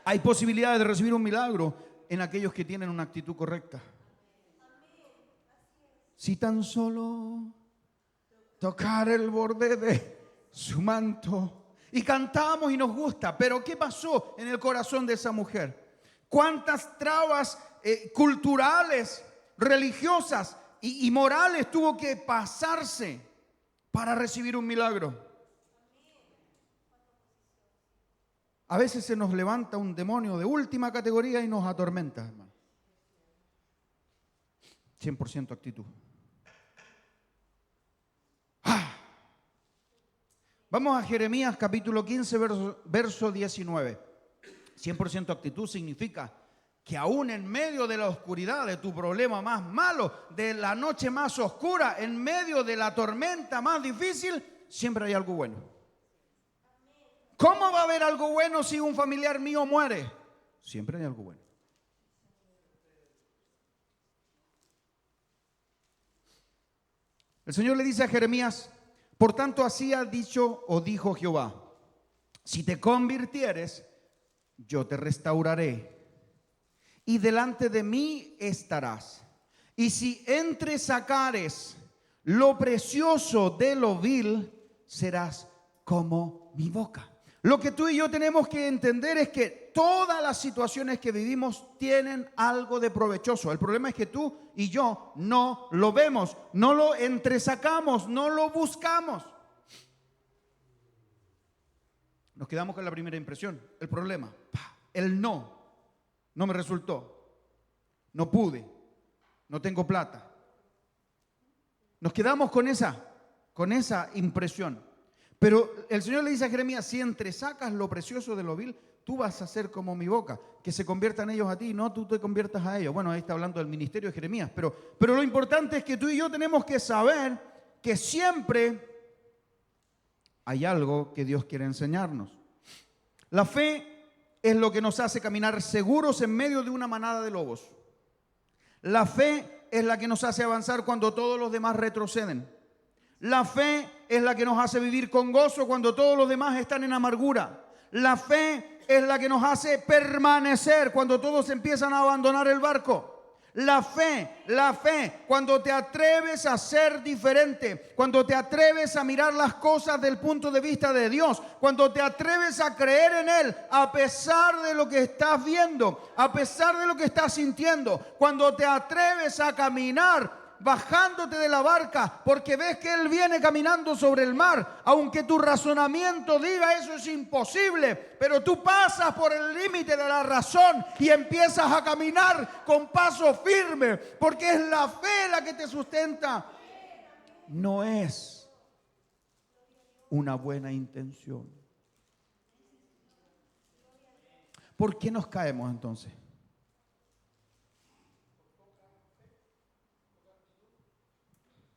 Hay posibilidades de recibir un milagro en aquellos que tienen una actitud correcta. Si tan solo tocar el borde de su manto. Y cantamos y nos gusta, pero ¿qué pasó en el corazón de esa mujer? ¿Cuántas trabas culturales, religiosas y morales tuvo que pasarse para recibir un milagro? A veces se nos levanta un demonio de última categoría y nos atormenta, hermano. 100% actitud. Vamos a Jeremías capítulo 15, verso 19. 100% actitud significa que aún en medio de la oscuridad, de tu problema más malo, de la noche más oscura, en medio de la tormenta más difícil, siempre hay algo bueno. ¿Cómo va a haber algo bueno si un familiar mío muere? Siempre hay algo bueno. El Señor le dice a Jeremías, por tanto así ha dicho o dijo Jehová, si te convirtieres, yo te restauraré y delante de mí estarás. Y si entresacares lo precioso de lo vil, serás como mi boca. Lo que tú y yo tenemos que entender es que todas las situaciones que vivimos tienen algo de provechoso. El problema es que tú y yo no lo vemos, no lo entresacamos, no lo buscamos. Nos quedamos con la primera impresión, el problema, el no me resultó, no pude, no tengo plata. Nos quedamos con esa impresión. Pero el Señor le dice a Jeremías, si entresacas lo precioso de lo vil, tú vas a ser como mi boca, que se conviertan ellos a ti, no tú te conviertas a ellos. Bueno, ahí está hablando del ministerio de Jeremías, pero lo importante es que tú y yo tenemos que saber que siempre hay algo que Dios quiere enseñarnos. La fe es lo que nos hace caminar seguros en medio de una manada de lobos. La fe es la que nos hace avanzar cuando todos los demás retroceden. La fe es la que nos hace vivir con gozo cuando todos los demás están en amargura. La fe es la que nos hace permanecer cuando todos empiezan a abandonar el barco. La fe, cuando te atreves a ser diferente, cuando te atreves a mirar las cosas del punto de vista de Dios, cuando te atreves a creer en Él, a pesar de lo que estás viendo, a pesar de lo que estás sintiendo, cuando te atreves a caminar bajándote de la barca porque ves que Él viene caminando sobre el mar, aunque tu razonamiento diga eso es imposible, pero tú pasas por el límite de la razón y empiezas a caminar con paso firme, porque es la fe la que te sustenta. No es una buena intención. ¿Por qué nos caemos entonces?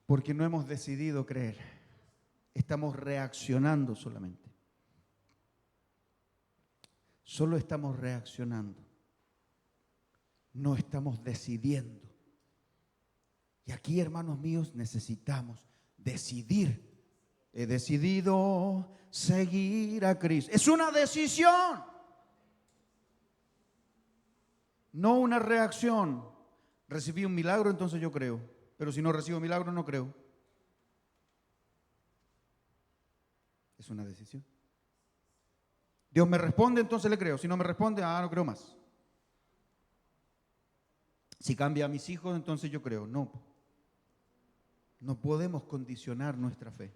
Porque no hemos decidido creer. Estamos reaccionando solamente. Solo estamos reaccionando. No estamos decidiendo. Y aquí, hermanos míos, necesitamos decidir. He decidido seguir a Cristo. Es una decisión. No una reacción. Recibí un milagro, entonces yo creo. Pero si no recibo milagro, no creo. Es una decisión. Dios me responde, entonces le creo. Si no me responde, no creo más. Si cambia a mis hijos, entonces yo creo. No. No podemos condicionar nuestra fe.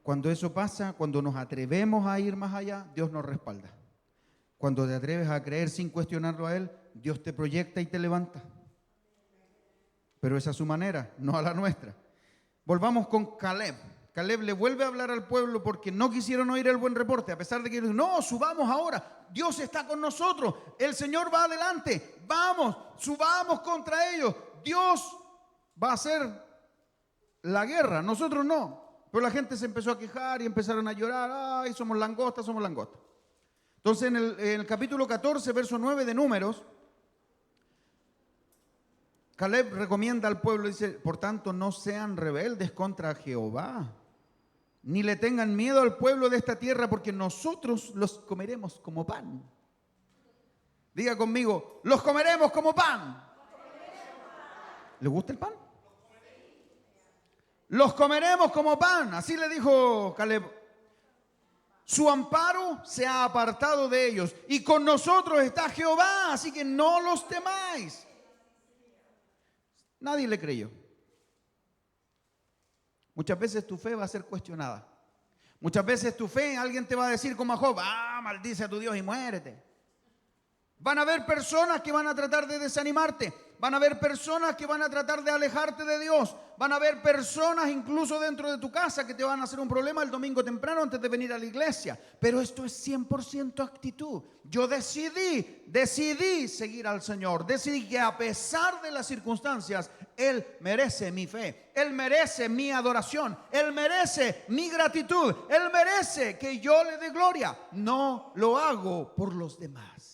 Cuando eso pasa, cuando nos atrevemos a ir más allá, Dios nos respalda. Cuando te atreves a creer sin cuestionarlo a Él, Dios te proyecta y te levanta. Pero esa es su manera, no a la nuestra. Volvamos con Caleb. Caleb le vuelve a hablar al pueblo porque no quisieron oír el buen reporte, a pesar de que no, subamos ahora, Dios está con nosotros, el Señor va adelante, vamos, subamos contra ellos, Dios va a hacer la guerra, nosotros no. Pero la gente se empezó a quejar y empezaron a llorar, ay, somos langostas, somos langostas. Entonces en el capítulo 14, verso 9 de Números, Caleb recomienda al pueblo, dice, por tanto no sean rebeldes contra Jehová, ni le tengan miedo al pueblo de esta tierra, porque nosotros los comeremos como pan. Diga conmigo, los comeremos como pan. ¿Le gusta el pan? Los comeremos como pan, así le dijo Caleb. Su amparo se ha apartado de ellos, y con nosotros está Jehová, así que no los temáis. Nadie le creyó. Muchas veces tu fe va a ser cuestionada. Muchas veces tu fe, alguien te va a decir como a Job, maldice a tu Dios y muérete. Van a haber personas que van a tratar de desanimarte. Van a haber personas que van a tratar de alejarte de Dios. Van a haber personas incluso dentro de tu casa que te van a hacer un problema el domingo temprano antes de venir a la iglesia. Pero esto es 100% actitud. Yo decidí seguir al Señor. Decidí que a pesar de las circunstancias, Él merece mi fe. Él merece mi adoración. Él merece mi gratitud. Él merece que yo le dé gloria. No lo hago por los demás.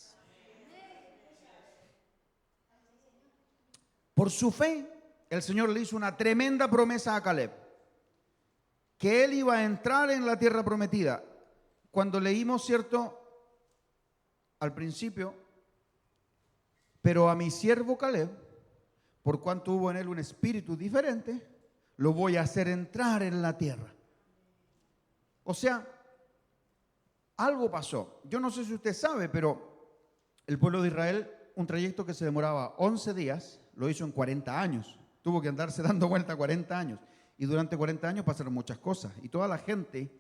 Por su fe, el Señor le hizo una tremenda promesa a Caleb, que él iba a entrar en la tierra prometida. Cuando leímos, ¿cierto?, al principio, pero a mi siervo Caleb, por cuanto hubo en él un espíritu diferente, lo voy a hacer entrar en la tierra. O sea, algo pasó. Yo no sé si usted sabe, pero el pueblo de Israel, un trayecto que se demoraba 11 días, lo hizo en 40 años. Tuvo que andarse dando vuelta 40 años. Y durante 40 años pasaron muchas cosas. Y toda la gente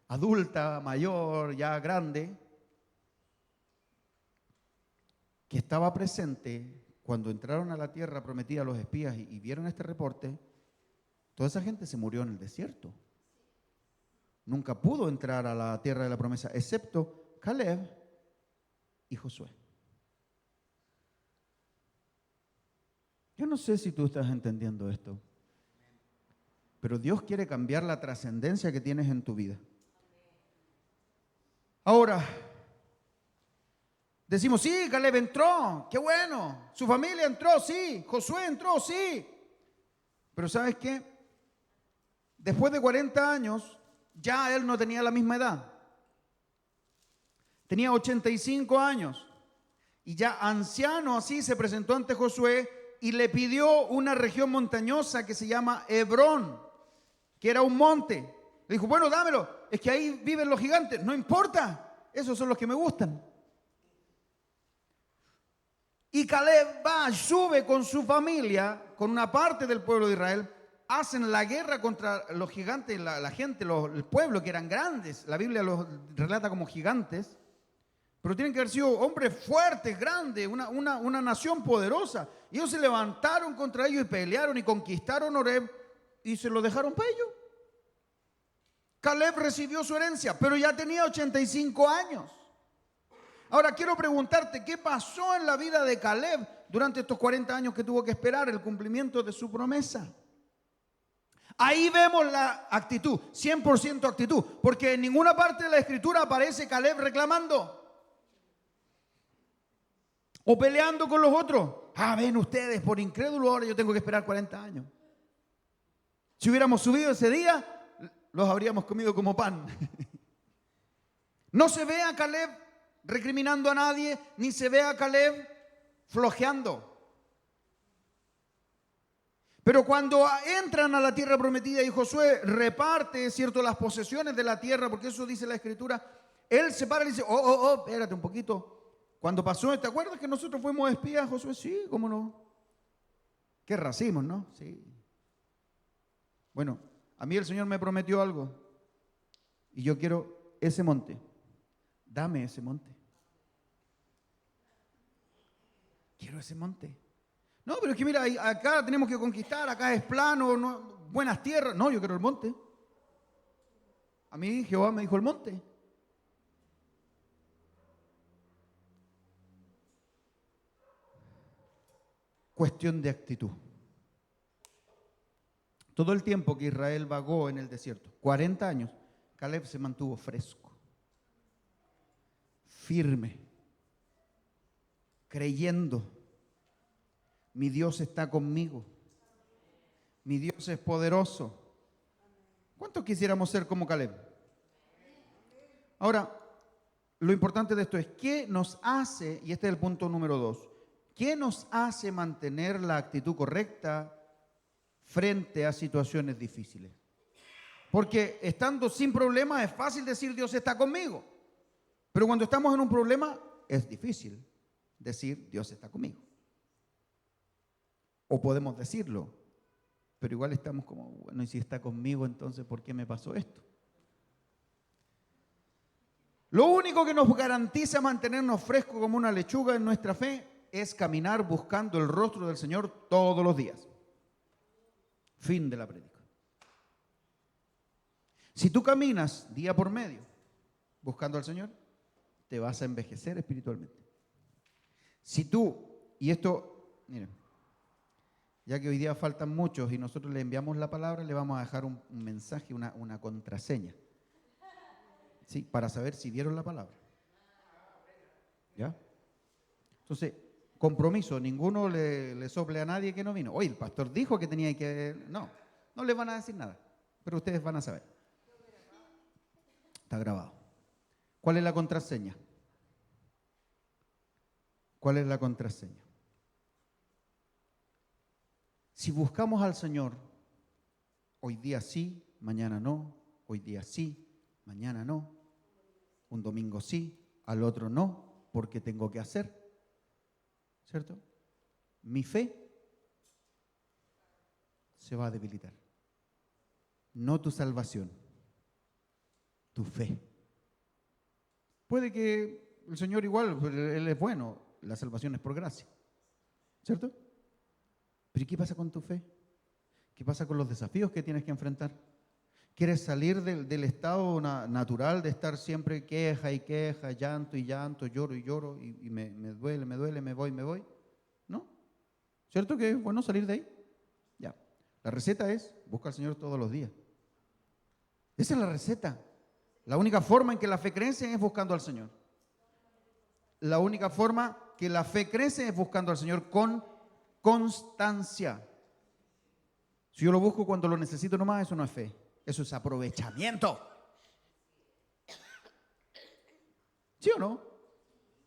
adulta, mayor, ya grande, que estaba presente cuando entraron a la tierra prometida los espías y vieron este reporte, toda esa gente se murió en el desierto. Nunca pudo entrar a la tierra de la promesa, excepto Caleb y Josué. Yo no sé si tú estás entendiendo esto, pero Dios quiere cambiar la trascendencia que tienes en tu vida. Ahora, decimos, sí, Caleb entró, qué bueno, su familia entró, sí, Josué entró, sí. Pero ¿sabes qué? Después de 40 años, ya él no tenía la misma edad. Tenía 85 años y ya anciano así se presentó ante Josué y le pidió una región montañosa que se llama Hebrón, que era un monte. Le dijo, bueno, dámelo, es que ahí viven los gigantes. No importa, esos son los que me gustan. Y Caleb va, sube con su familia, con una parte del pueblo de Israel, hacen la guerra contra los gigantes, la gente, el pueblo que eran grandes. La Biblia los relata como gigantes, pero tienen que haber sido hombres fuertes, grandes, una nación poderosa. Y ellos se levantaron contra ellos y pelearon y conquistaron Oreb y se lo dejaron para ellos. Caleb recibió su herencia, pero ya tenía 85 años. Ahora quiero preguntarte, ¿qué pasó en la vida de Caleb durante estos 40 años que tuvo que esperar el cumplimiento de su promesa? Ahí vemos la actitud, 100% actitud, porque en ninguna parte de la Escritura aparece Caleb reclamando o peleando con los otros. Ven ustedes, por incrédulo ahora yo tengo que esperar 40 años. Si hubiéramos subido ese día, los habríamos comido como pan. No se ve a Caleb recriminando a nadie, ni se ve a Caleb flojeando. Pero cuando entran a la tierra prometida y Josué reparte, ¿cierto?, las posesiones de la tierra, porque eso dice la Escritura, él se para y dice, espérate un poquito. Cuando pasó, ¿te acuerdas que nosotros fuimos espías, Josué? Sí, ¿cómo no? Qué racimos, ¿no? Sí. Bueno, a mí el Señor me prometió algo y yo quiero ese monte. Dame ese monte. Quiero ese monte. No, pero es que mira, acá tenemos que conquistar, acá es plano, no, buenas tierras. No, yo quiero el monte. A mí Jehová me dijo el monte. Cuestión de actitud. Todo el tiempo que Israel vagó en el desierto, 40 años, Caleb se mantuvo fresco, firme, creyendo, mi Dios está conmigo, mi Dios es poderoso. ¿Cuántos quisiéramos ser como Caleb? Ahora, lo importante de esto es, ¿qué nos hace, y este es el punto número 2, qué nos hace mantener la actitud correcta frente a situaciones difíciles? Porque estando sin problemas es fácil decir Dios está conmigo, pero cuando estamos en un problema es difícil decir Dios está conmigo. O podemos decirlo, pero igual estamos como, bueno, y si está conmigo, entonces ¿por qué me pasó esto? Lo único que nos garantiza mantenernos frescos como una lechuga en nuestra fe es caminar buscando el rostro del Señor todos los días. Fin de la prédica. Si tú caminas día por medio buscando al Señor, te vas a envejecer espiritualmente. Si tú, y esto, miren, ya que hoy día faltan muchos y nosotros le enviamos la palabra, le vamos a dejar un mensaje, una contraseña, ¿sí? Para saber si vieron la palabra. ¿Ya? Entonces, compromiso, ninguno le sople a nadie que no vino. Oye, el pastor dijo que tenía que... No les van a decir nada, pero ustedes van a saber. Está grabado. ¿Cuál es la contraseña? ¿Cuál es la contraseña? Si buscamos al Señor, hoy día sí, mañana no, hoy día sí, mañana no, un domingo sí, al otro no, porque tengo que hacer, ¿cierto? Mi fe se va a debilitar. No tu salvación, tu fe. Puede que el Señor igual, Él es bueno, la salvación es por gracia, ¿cierto? Pero ¿y qué pasa con tu fe? ¿Qué pasa con los desafíos que tienes que enfrentar? ¿Quieres salir del estado natural de estar siempre queja y queja, llanto y llanto, lloro y lloro, y me duele, me voy? ¿No? ¿Cierto que es bueno salir de ahí? Ya. La receta es, busca al Señor todos los días. Esa es la receta. La única forma en que la fe crece es buscando al Señor. La única forma que la fe crece es buscando al Señor con constancia. Si yo lo busco cuando lo necesito nomás, eso no es fe. Eso es aprovechamiento. ¿Sí o no?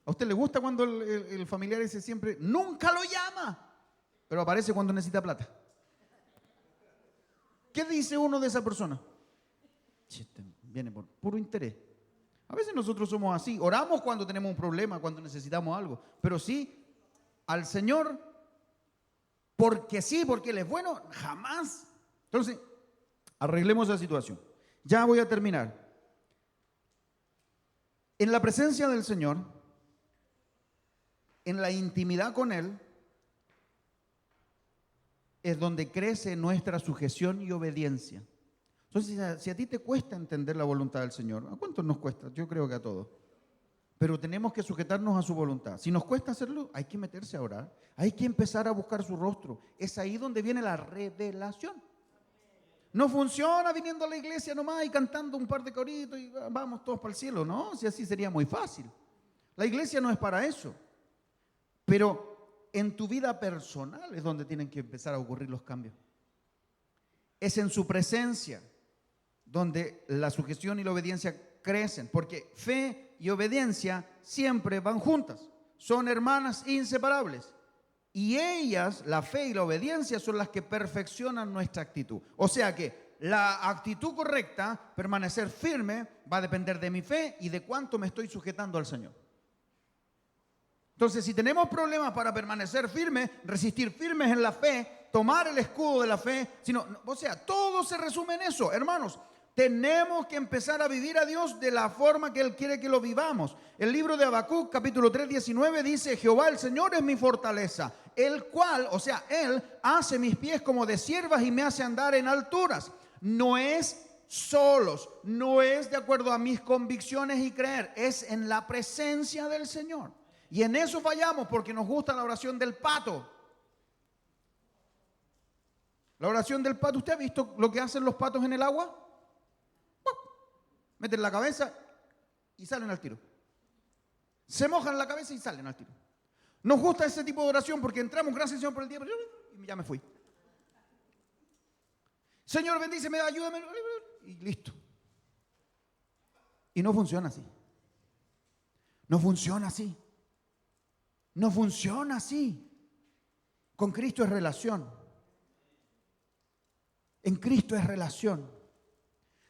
¿A usted le gusta cuando el familiar ese siempre nunca lo llama, pero aparece cuando necesita plata? ¿Qué dice uno de esa persona? Viene por puro interés. A veces nosotros somos así. Oramos cuando tenemos un problema, cuando necesitamos algo. Pero sí, al Señor, porque sí, porque Él es bueno, jamás. Entonces, arreglemos la situación. Ya voy a terminar. En la presencia del Señor, en la intimidad con Él, es donde crece nuestra sujeción y obediencia. Entonces, si a ti te cuesta entender la voluntad del Señor, ¿a cuántos nos cuesta? Yo creo que a todos. Pero tenemos que sujetarnos a su voluntad. Si nos cuesta hacerlo, hay que meterse a orar. Hay que empezar a buscar su rostro. Es ahí donde viene la revelación. No funciona viniendo a la iglesia nomás y cantando un par de coritos y vamos todos para el cielo. No, si así sería muy fácil. La iglesia no es para eso. Pero en tu vida personal es donde tienen que empezar a ocurrir los cambios. Es en su presencia donde la sujeción y la obediencia crecen, porque fe y obediencia siempre van juntas, son hermanas inseparables. Y ellas, la fe y la obediencia, son las que perfeccionan nuestra actitud. O sea que la actitud correcta, permanecer firme, va a depender de mi fe y de cuánto me estoy sujetando al Señor. Entonces, si tenemos problemas para permanecer firmes, resistir firmes en la fe, tomar el escudo de la fe, o sea, todo se resume en eso, hermanos. Tenemos que empezar a vivir a Dios de la forma que Él quiere que lo vivamos. El libro de Habacuc, capítulo 3, 19, dice: Jehová el Señor es mi fortaleza, el cual, o sea, Él hace mis pies como de ciervas y me hace andar en alturas. No es solos, no es de acuerdo a mis convicciones y creer, es en la presencia del Señor. Y en eso fallamos porque nos gusta la oración del pato. La oración del pato, ¿usted ha visto lo que hacen los patos en el agua? Meten la cabeza y salen al tiro. Se mojan la cabeza y salen al tiro. Nos gusta ese tipo de oración porque entramos, gracias Señor por el día, y ya me fui. Señor, bendíceme, ayúdame, y listo. Y no funciona así. No funciona así. No funciona así. Con Cristo es relación. En Cristo es relación.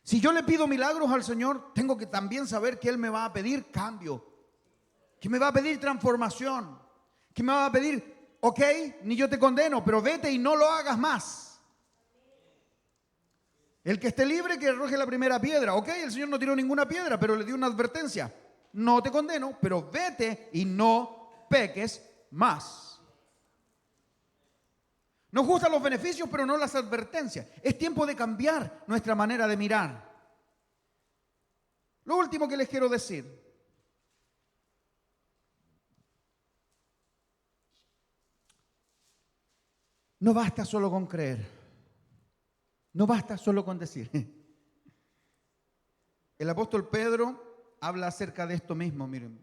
Si yo le pido milagros al Señor, tengo que también saber que Él me va a pedir cambio, que me va a pedir transformación, que me va a pedir, ok, ni yo te condeno, pero vete y no lo hagas más. El que esté libre, que arroje la primera piedra. Ok, el Señor no tiró ninguna piedra, pero le dio una advertencia. No te condeno, pero vete y no peques más. Nos gustan los beneficios, pero no las advertencias. Es tiempo de cambiar nuestra manera de mirar. Lo último que les quiero decir. No basta solo con creer. No basta solo con decir. El apóstol Pedro habla acerca de esto mismo, miren.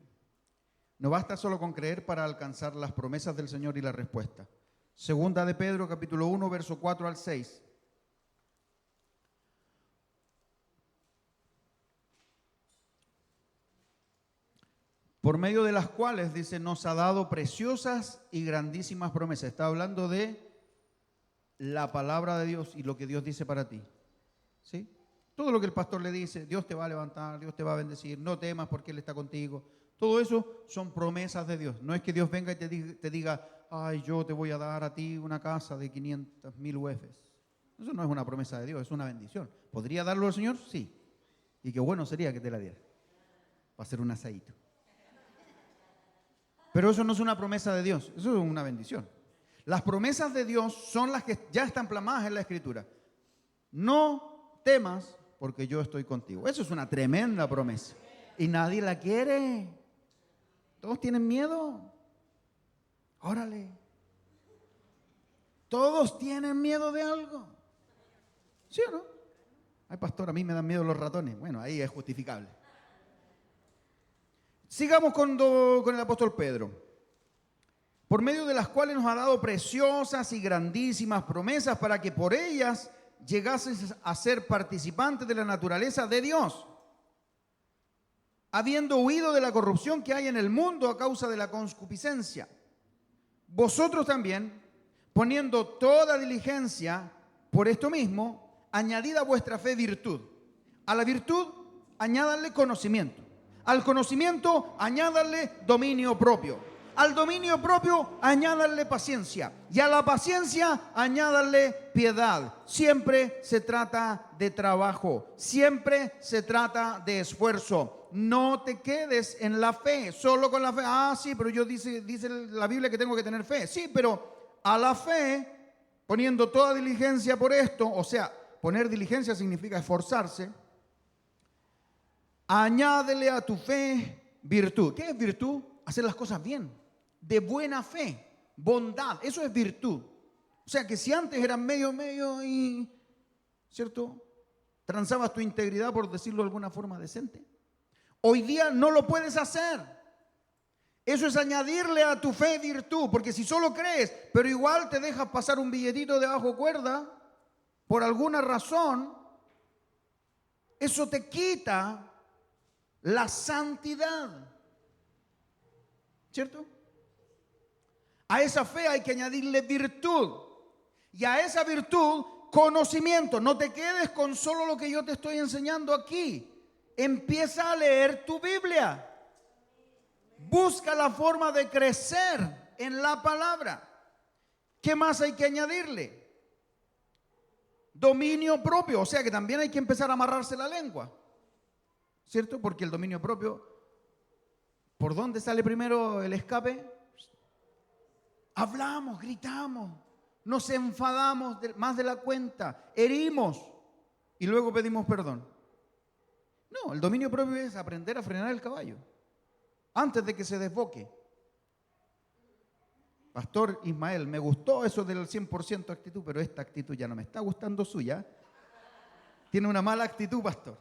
No basta solo con creer para alcanzar las promesas del Señor y la respuesta. Segunda de Pedro, capítulo 1, verso 4 al 6. Por medio de las cuales, dice, nos ha dado preciosas y grandísimas promesas. Está hablando de la palabra de Dios y lo que Dios dice para ti. ¿Sí? Todo lo que el pastor le dice, Dios te va a levantar, Dios te va a bendecir, no temas porque Él está contigo. Todo eso son promesas de Dios. No es que Dios venga y te diga, ay, yo te voy a dar a ti una casa de 500,000 UFs. Eso no es una promesa de Dios, es una bendición. ¿Podría darlo al Señor? Sí. Y qué bueno sería que te la diera. Va a ser un asadito. Pero eso no es una promesa de Dios, eso es una bendición. Las promesas de Dios son las que ya están plasmadas en la Escritura. No temas porque yo estoy contigo. Eso es una tremenda promesa. Y nadie la quiere. Todos tienen miedo. Órale. Todos tienen miedo de algo. ¿Sí o no? Ay, pastor, a mí me dan miedo los ratones. Bueno, ahí es justificable. Sigamos con el apóstol Pedro. Por medio de las cuales nos ha dado preciosas y grandísimas promesas para que por ellas llegases a ser participantes de la naturaleza de Dios, habiendo huido de la corrupción que hay en el mundo a causa de la concupiscencia. Vosotros también, poniendo toda diligencia por esto mismo, añadid a vuestra fe virtud. A la virtud, añádanle conocimiento. Al conocimiento, añádanle dominio propio. Al dominio propio, añádanle paciencia. Y a la paciencia, añádanle piedad. Siempre se trata de trabajo. Siempre se trata de esfuerzo. No te quedes en la fe, solo con la fe. Ah, sí, pero dice la Biblia que tengo que tener fe. Sí, pero a la fe, poniendo toda diligencia por esto, o sea, poner diligencia significa esforzarse. Añádele a tu fe virtud. ¿Qué es virtud? Hacer las cosas bien, de buena fe, bondad. Eso es virtud. O sea que si antes eran medio y, ¿cierto? Transabas tu integridad, por decirlo de alguna forma decente. Hoy día no lo puedes hacer. Eso es añadirle a tu fe virtud, porque si solo crees, pero igual te dejas pasar un billetito de bajo cuerda, por alguna razón, eso te quita la santidad. ¿Cierto? A esa fe hay que añadirle virtud. Y a esa virtud, conocimiento. No te quedes con solo lo que yo te estoy enseñando aquí. Empieza a leer tu Biblia. busca la forma de crecer en la palabra. ¿Qué más hay que añadirle? Dominio propio, o sea que también hay que empezar a amarrarse la lengua, ¿cierto? Porque el dominio propio, ¿por dónde sale primero el escape? Hablamos, gritamos, nos enfadamos más de la cuenta, herimos y luego pedimos perdón. No, el dominio propio es aprender a frenar el caballo antes de que se desboque. Pastor Ismael, me gustó eso del 100% actitud, pero esta actitud ya no me está gustando suya. Tiene una mala actitud, pastor.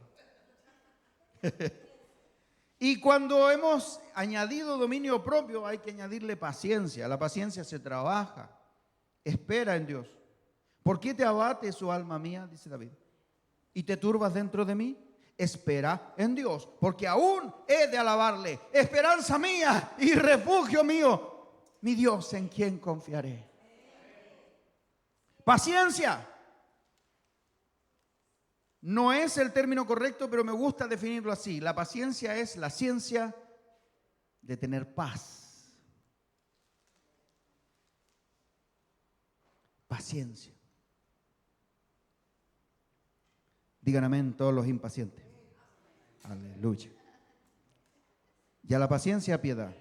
Y cuando hemos añadido dominio propio, hay que añadirle paciencia. La paciencia se trabaja. Espera en Dios. ¿Por qué te abate su alma mía? Dice David. ¿Y te turbas dentro de mí? Espera en Dios, porque aún he de alabarle. Esperanza mía y refugio mío. Mi Dios, ¿en quién confiaré? Paciencia. No es el término correcto, pero me gusta definirlo así. La paciencia es la ciencia de tener paz. Paciencia. Digan amén todos los impacientes. Aleluya. Y a la paciencia, piedad.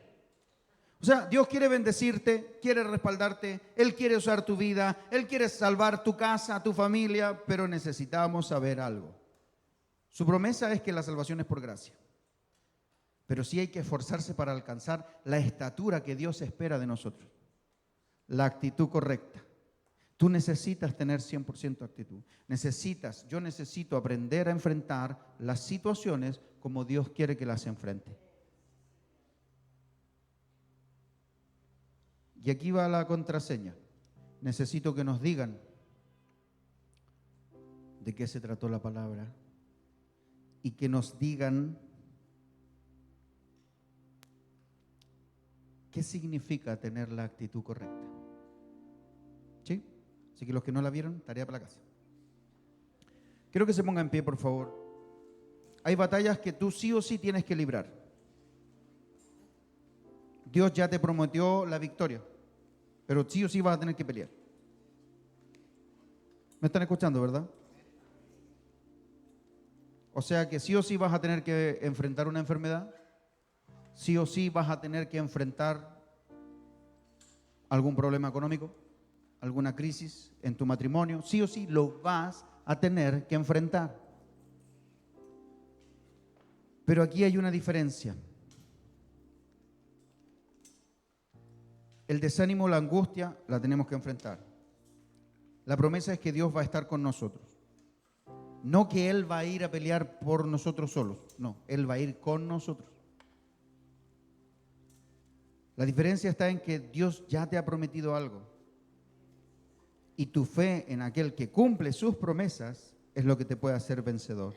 O sea, Dios quiere bendecirte, quiere respaldarte, Él quiere usar tu vida, Él quiere salvar tu casa, tu familia, pero necesitamos saber algo. Su promesa es que la salvación es por gracia, pero sí hay que esforzarse para alcanzar la estatura que Dios espera de nosotros, la actitud correcta. Tú necesitas tener 100% actitud. Yo necesito aprender a enfrentar las situaciones como Dios quiere que las enfrente. Y aquí va la contraseña. Necesito que nos digan de qué se trató la palabra y que nos digan qué significa tener la actitud correcta. ¿Sí? Así que los que no la vieron, tarea para la casa. Quiero que se pongan en pie, por favor. Hay batallas que tú sí o sí tienes que librar. Dios ya te prometió la victoria, pero sí o sí vas a tener que pelear. ¿Me están escuchando, verdad? O sea que sí o sí vas a tener que enfrentar una enfermedad, sí o sí vas a tener que enfrentar algún problema económico, alguna crisis en tu matrimonio, sí o sí lo vas a tener que enfrentar. Pero aquí hay una diferencia. El desánimo, la angustia, la tenemos que enfrentar. La promesa es que Dios va a estar con nosotros. No que Él va a ir a pelear por nosotros solos. No, Él va a ir con nosotros. La diferencia está en que Dios ya te ha prometido algo. Y tu fe en aquel que cumple sus promesas es lo que te puede hacer vencedor.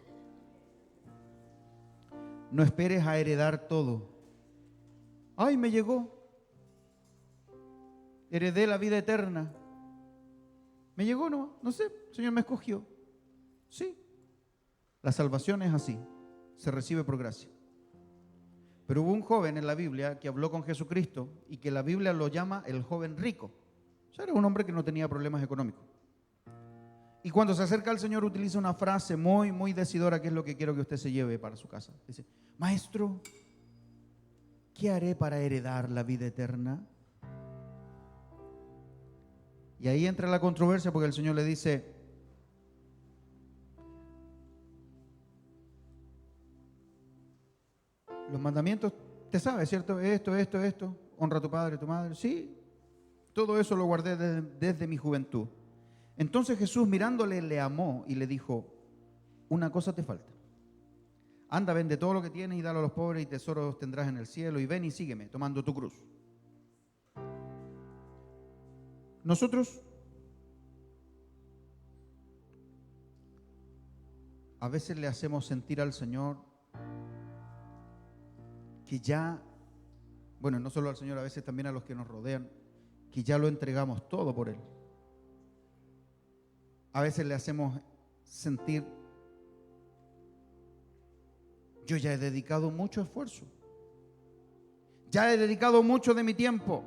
No esperes a heredar todo. Ay, me llegó. Heredé la vida eterna. ¿Me llegó? No sé, el Señor me escogió. Sí, la salvación es así, se recibe por gracia. Pero hubo un joven en la Biblia que habló con Jesucristo y que la Biblia lo llama el joven rico. O sea, era un hombre que no tenía problemas económicos. Y cuando se acerca al Señor utiliza una frase muy decidora, que es lo que quiero que usted se lleve para su casa. Dice: Maestro, ¿qué haré para heredar la vida eterna? Y ahí entra la controversia porque el Señor le dice: los mandamientos, te sabes, ¿cierto? Esto, honra a tu padre y a tu madre. Sí, todo eso lo guardé desde mi juventud. Entonces Jesús, mirándole, le amó y le dijo: una cosa te falta. Anda, vende todo lo que tienes y dalo a los pobres y tesoros tendrás en el cielo, y ven y sígueme tomando tu cruz. Nosotros a veces le hacemos sentir al Señor que ya, bueno, no solo al Señor, a veces también a los que nos rodean, que ya lo entregamos todo por Él. A veces le hacemos sentir: yo ya he dedicado mucho esfuerzo, Ya he dedicado mucho de mi tiempo.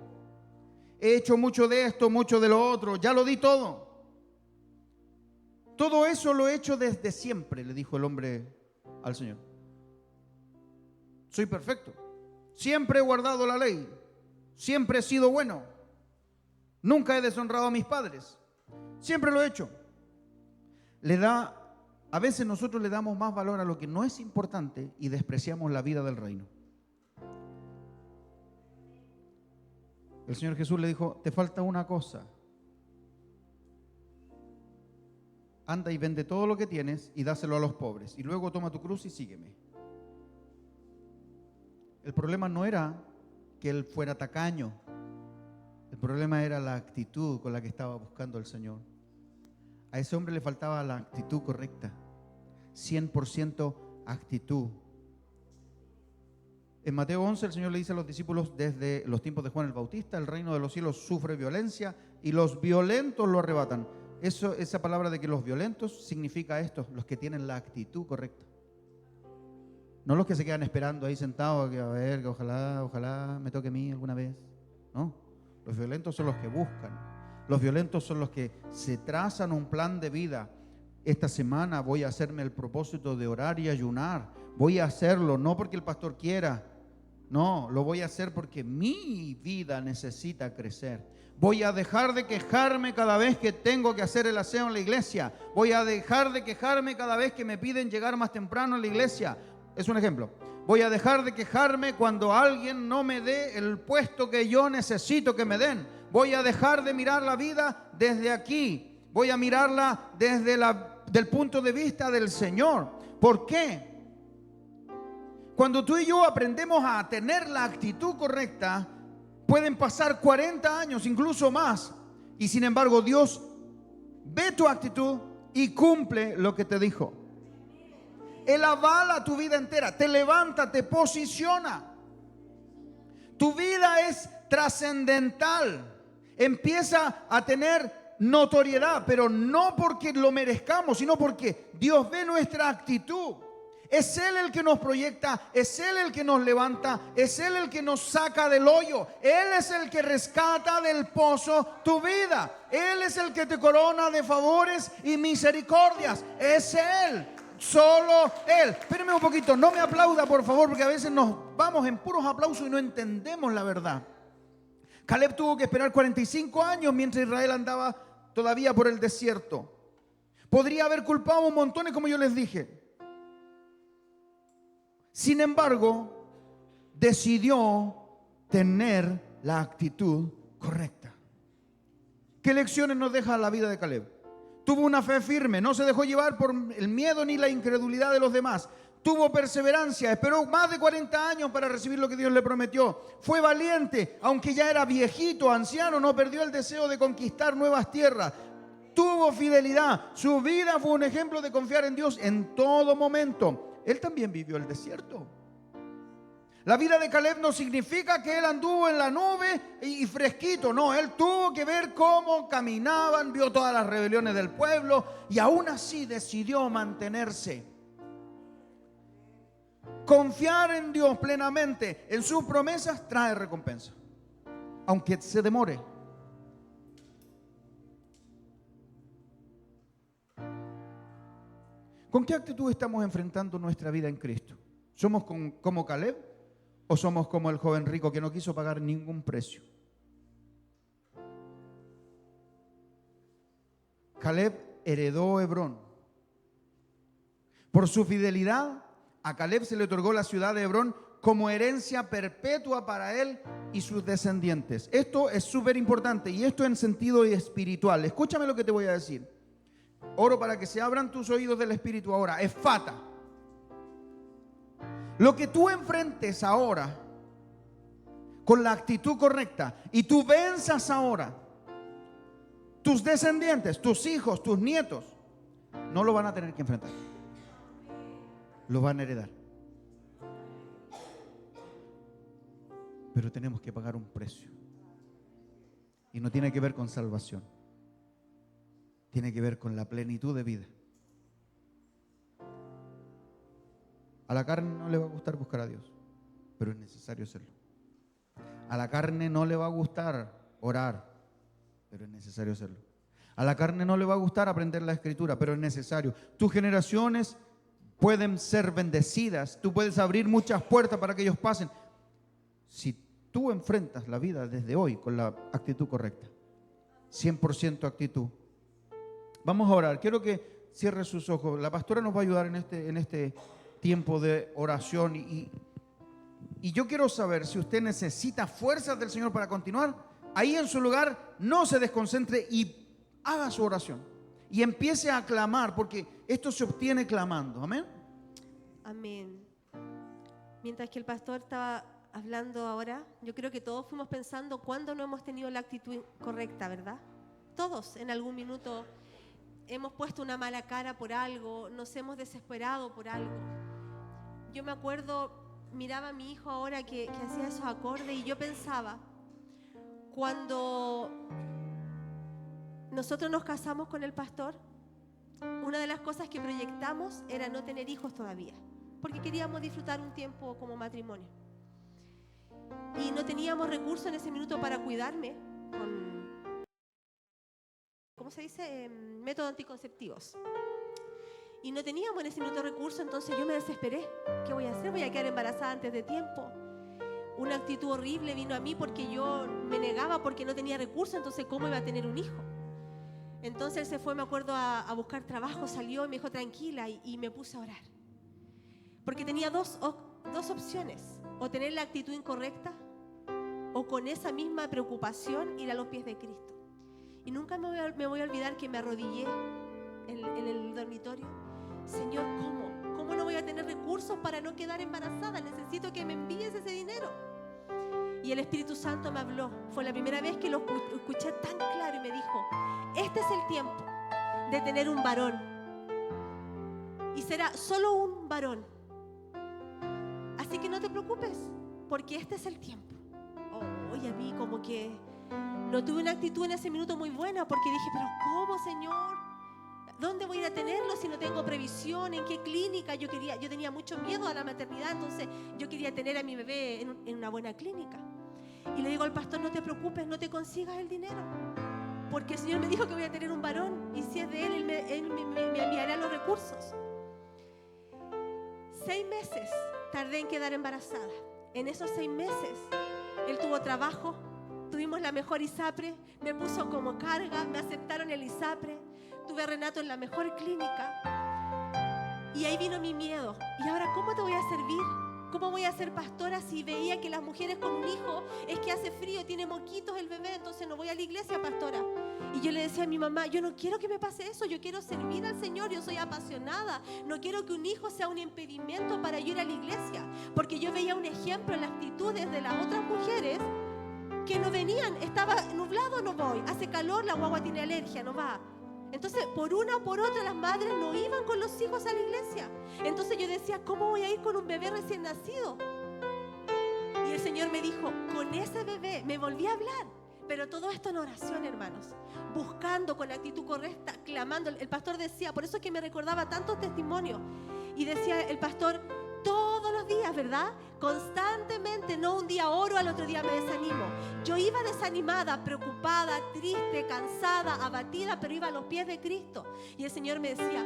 He hecho mucho de esto, mucho de lo otro. Ya lo di todo. Todo eso lo he hecho desde siempre, le dijo el hombre al Señor. Soy perfecto. Siempre he guardado la ley. Siempre he sido bueno. Nunca he deshonrado a mis padres. Siempre lo he hecho. A veces nosotros le damos más valor a lo que no es importante y despreciamos la vida del reino. El Señor Jesús le dijo, te falta una cosa. Anda y vende todo lo que tienes y dáselo a los pobres. Y luego toma tu cruz y sígueme. El problema no era que él fuera tacaño. El problema era la actitud con la que estaba buscando el Señor. A ese hombre le faltaba la actitud correcta. 100% actitud. En Mateo 11 el Señor le dice a los discípulos, desde los tiempos de Juan el Bautista, el reino de los cielos sufre violencia y los violentos lo arrebatan. Esa palabra de que los violentos significa esto, los que tienen la actitud correcta. No los que se quedan esperando ahí sentados, que a ver, que ojalá me toque a mí alguna vez. No, los violentos son los que buscan. Los violentos son los que se trazan un plan de vida. Esta semana voy a hacerme el propósito de orar y ayunar. Voy a hacerlo, no porque el pastor quiera. No, lo voy a hacer porque mi vida necesita crecer. Voy a dejar de quejarme cada vez que tengo que hacer el aseo en la iglesia. Voy a dejar de quejarme cada vez que me piden llegar más temprano a la iglesia. Es un ejemplo. Voy a dejar de quejarme cuando alguien no me dé el puesto que yo necesito que me den. Voy a dejar de mirar la vida desde aquí. Voy a mirarla desde del punto de vista del Señor. ¿Por qué? Cuando tú y yo aprendemos a tener la actitud correcta, pueden pasar 40 años, incluso más, y sin embargo Dios ve tu actitud y cumple lo que te dijo. Él avala tu vida entera, te levanta, te posiciona. Tu vida es trascendental, empieza a tener notoriedad, pero no porque lo merezcamos, sino porque Dios ve nuestra actitud. Es Él el que nos proyecta, es Él el que nos levanta, es Él el que nos saca del hoyo. Él es el que rescata del pozo tu vida. Él es el que te corona de favores y misericordias. Es Él, solo Él. Espérame un poquito, no me aplauda por favor, porque a veces nos vamos en puros aplausos y no entendemos la verdad. Caleb tuvo que esperar 45 años mientras Israel andaba todavía por el desierto. Podría haber culpado a un montón, como yo les dije. Sin embargo, decidió tener la actitud correcta. ¿Qué lecciones nos deja la vida de Caleb? Tuvo una fe firme, no se dejó llevar por el miedo ni la incredulidad de los demás. Tuvo perseverancia, esperó más de 40 años para recibir lo que Dios le prometió. Fue valiente, aunque ya era viejito, anciano, no perdió el deseo de conquistar nuevas tierras. Tuvo fidelidad, su vida fue un ejemplo de confiar en Dios en todo momento. Él también vivió el desierto. La vida de Caleb no significa que él anduvo en la nube y fresquito. No, él tuvo que ver cómo caminaban, vio todas las rebeliones del pueblo y aún así decidió mantenerse. Confiar en Dios plenamente, en sus promesas, trae recompensa, aunque se demore. ¿Con qué actitud estamos enfrentando nuestra vida en Cristo? ¿Somos como Caleb o somos como el joven rico que no quiso pagar ningún precio? Caleb heredó Hebrón. Por su fidelidad, a Caleb se le otorgó la ciudad de Hebrón como herencia perpetua para él y sus descendientes. Esto es súper importante y esto en sentido espiritual. Escúchame lo que te voy a decir. Oro para que se abran tus oídos del Espíritu ahora. Efata. Lo que tú enfrentes ahora con la actitud correcta y tú venzas ahora, tus descendientes, tus hijos, tus nietos, no lo van a tener que enfrentar. Lo van a heredar. Pero tenemos que pagar un precio. Y no tiene que ver con salvación. Tiene que ver con la plenitud de vida. A la carne no le va a gustar buscar a Dios, pero es necesario hacerlo. A la carne no le va a gustar orar, pero es necesario hacerlo. A la carne no le va a gustar aprender la Escritura, pero es necesario. Tus generaciones pueden ser bendecidas. Tú puedes abrir muchas puertas para que ellos pasen. Si tú enfrentas la vida desde hoy con la actitud correcta. 100% actitud. Vamos a orar. Quiero que cierre sus ojos. La pastora nos va a ayudar en este tiempo de oración. Y yo quiero saber si usted necesita fuerzas del Señor para continuar. Ahí en su lugar, no se desconcentre y haga su oración. Y empiece a clamar, porque esto se obtiene clamando. Amén. Amén. Mientras que el pastor estaba hablando ahora, yo creo que todos fuimos pensando cuándo no hemos tenido la actitud correcta, ¿verdad? Todos en algún minuto hemos puesto una mala cara por algo, nos hemos desesperado por algo. Yo me acuerdo, miraba a mi hijo ahora que hacía esos acordes y yo pensaba, cuando nosotros nos casamos con el pastor, una de las cosas que proyectamos era no tener hijos todavía, porque queríamos disfrutar un tiempo como matrimonio. Y no teníamos recursos en ese minuto para cuidarme con, ¿cómo se dice? Métodos anticonceptivos. Y no teníamos en ese minuto recursos, entonces yo me desesperé. ¿Qué voy a hacer? Voy a quedar embarazada antes de tiempo. Una actitud horrible vino a mí porque yo me negaba porque no tenía recursos, entonces ¿cómo iba a tener un hijo? Entonces él se fue, me acuerdo, a buscar trabajo, salió y me dijo tranquila y me puse a orar. Porque tenía dos opciones, o tener la actitud incorrecta o con esa misma preocupación ir a los pies de Cristo. Y nunca me voy a olvidar que me arrodillé en el dormitorio. Señor, ¿cómo no voy a tener recursos para no quedar embarazada? Necesito que me envíes ese dinero. Y el Espíritu Santo me habló. Fue la primera vez que lo escuché tan claro y me dijo, este es el tiempo de tener un varón. Y será solo un varón. Así que no te preocupes, porque este es el tiempo. Y a mí como que no tuve una actitud en ese minuto muy buena, porque dije, pero ¿cómo, Señor? ¿Dónde voy a ir a tenerlo si no tengo previsión? ¿En qué clínica? Yo tenía mucho miedo a la maternidad, entonces yo quería tener a mi bebé en una buena clínica. Y le digo al pastor, no te preocupes, no te consigas el dinero, porque el Señor me dijo que voy a tener un varón, y si es de Él me enviará los recursos. 6 meses tardé en quedar embarazada. En esos 6 meses, él tuvo trabajo, tuvimos la mejor ISAPRE, me puso como carga, me aceptaron el ISAPRE, tuve a Renato en la mejor clínica. Y ahí vino mi miedo. ¿Y ahora cómo te voy a servir? ¿Cómo voy a ser pastora si veía que las mujeres con un hijo es que hace frío, tiene moquitos el bebé, entonces no voy a la iglesia, pastora? Y yo le decía a mi mamá, yo no quiero que me pase eso, yo quiero servir al Señor, yo soy apasionada, no quiero que un hijo sea un impedimento para yo ir a la iglesia, porque yo veía un ejemplo en las actitudes de las otras mujeres que no venían, estaba nublado, no voy, hace calor, la guagua tiene alergia, no va. Entonces, por una o por otra, las madres no iban con los hijos a la iglesia. Entonces yo decía, ¿cómo voy a ir con un bebé recién nacido? Y el Señor me dijo, con ese bebé, me volví a hablar. Pero todo esto en oración, hermanos, buscando con la actitud correcta, clamando. El pastor decía, por eso es que me recordaba tantos testimonios. Y decía el pastor, todos los días, ¿verdad? Constantemente, no un día oro, al otro día me desanimo. Yo iba desanimada, preocupada, triste, cansada, abatida, pero iba a los pies de Cristo. Y el Señor me decía,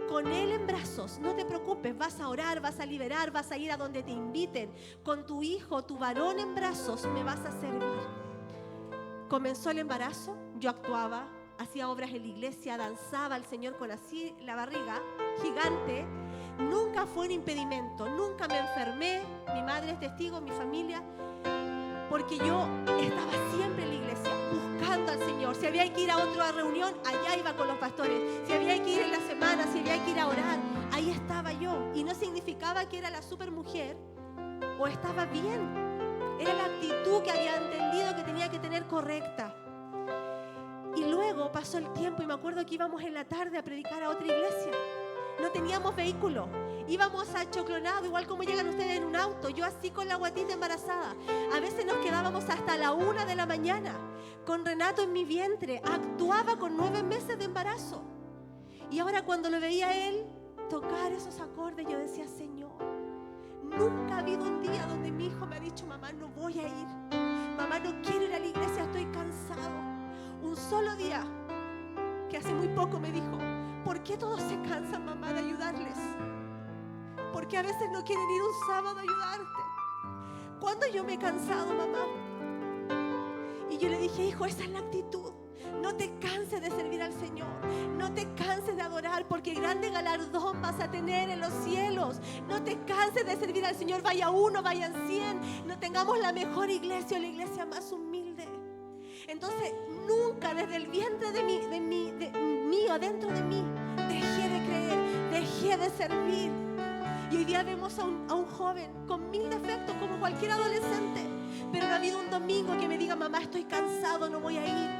con Él en brazos, no te preocupes, vas a orar, vas a liberar, vas a ir a donde te inviten. Con tu hijo, tu varón en brazos, me vas a servir. Comenzó el embarazo, yo actuaba, hacía obras en la iglesia, danzaba al Señor con así la barriga gigante. Nunca fue un impedimento, nunca me enfermé, mi madre es testigo, mi familia, porque yo estaba siempre en la iglesia, buscando al Señor. Si había que ir a otra reunión, allá iba con los pastores. Si había que ir en la semana, si había que ir a orar, ahí estaba yo. Y no significaba que era la supermujer o estaba bien. Era la actitud que había entendido que tenía que tener correcta. Y luego pasó el tiempo y me acuerdo que íbamos en la tarde a predicar a otra iglesia. No teníamos vehículo, íbamos a Choclonado, igual como llegan ustedes en un auto, yo así con la guatita embarazada. A veces nos quedábamos hasta la 1 de la mañana, con Renato en mi vientre, actuaba con 9 meses de embarazo. Y ahora cuando lo veía a él tocar esos acordes, yo decía, Señor, nunca ha habido un día donde mi hijo me ha dicho, mamá, no voy a ir. mamá, no quiero ir a la iglesia, estoy cansado. Un solo día, que hace muy poco me dijo, ¿por qué todos se cansan, mamá, de ayudarles? ¿Por qué a veces no quieren ir un sábado a ayudarte? ¿Cuándo yo me he cansado, mamá? Y yo le dije, hijo, esa es la actitud. No te canses de servir al Señor. No te canses de adorar, porque grande galardón vas a tener en los cielos. No te canses de servir al Señor. Vaya uno, vayan 100. No tengamos la mejor iglesia o la iglesia más humilde. Entonces, nunca desde el vientre mío, dentro de mí, dejé de creer, dejé de servir. Y hoy día vemos a un joven con 1000 defectos como cualquier adolescente, pero no ha habido un domingo que me diga, mamá, estoy cansado, no voy a ir.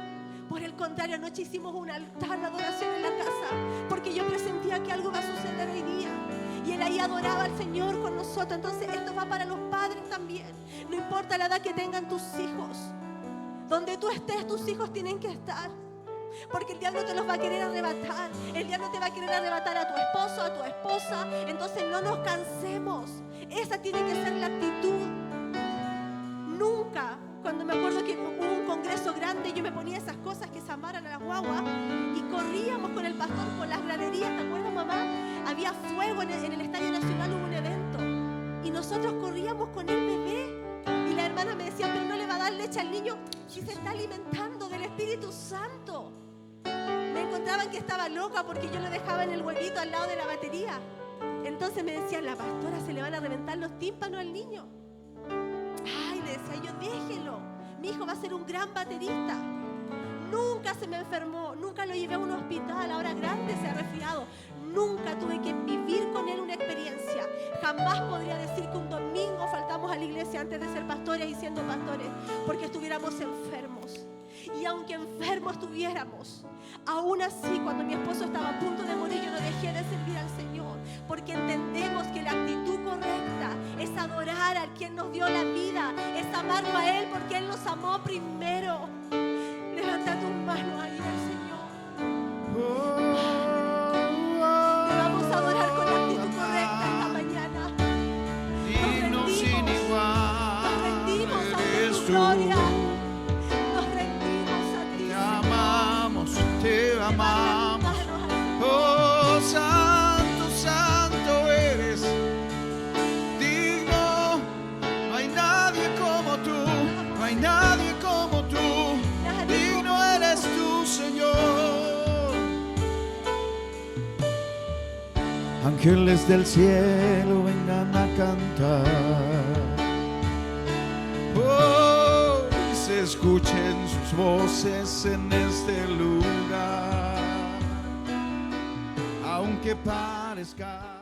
Por el contrario, anoche hicimos un altar de adoración en la casa, porque yo presentía que algo va a suceder hoy día. Y él ahí adoraba al Señor con nosotros. Entonces esto va para los padres también. No importa la edad que tengan tus hijos, donde tú estés, tus hijos tienen que estar. Porque el diablo te los va a querer arrebatar. El diablo te va a querer arrebatar a tu esposo, a tu esposa. Entonces no nos cansemos. Esa tiene que ser la actitud. Nunca, cuando me acuerdo que hubo un congreso grande, yo me ponía esas cosas que se amaran a las guaguas y corríamos con el pastor por las graderías. ¿Te acuerdas, mamá? Había fuego en el Estadio Nacional, hubo un evento y nosotros corríamos con el bebé. Y la hermana me decía, pero no le va a dar leche al niño si se está alimentando del Espíritu Santo. Me encontraban que estaba loca porque yo lo dejaba en el huevito al lado de la batería. Entonces me decían, la pastora, se le van a reventar los tímpanos al niño. Ay, le decía yo, déjelo. Mi hijo va a ser un gran baterista. Nunca se me enfermó, nunca lo llevé a un hospital, ahora grande se ha resfriado. Nunca tuve que vivir con él una experiencia. Jamás podría decir que un domingo faltamos a la iglesia antes de ser pastores y siendo pastores, porque estuviéramos enfermos. Y aunque enfermos estuviéramos, aún así, cuando mi esposo estaba a punto de morir, yo no dejé de servir al Señor, porque entendemos que la actitud correcta es adorar al quien nos dio la vida, es amarlo a Él porque Él nos amó primero. Levanta tus manos ahí al Señor. Te vamos a adorar con la actitud correcta esta mañana. Nos rendimos ante tu gloria. Te amamos, oh santo, santo eres, digno, no hay nadie como tú, no hay nadie como tú, digno eres tú, Señor. Ángeles del cielo vengan a cantar, oh, y se escuchen sus voces en este lugar, aunque parezca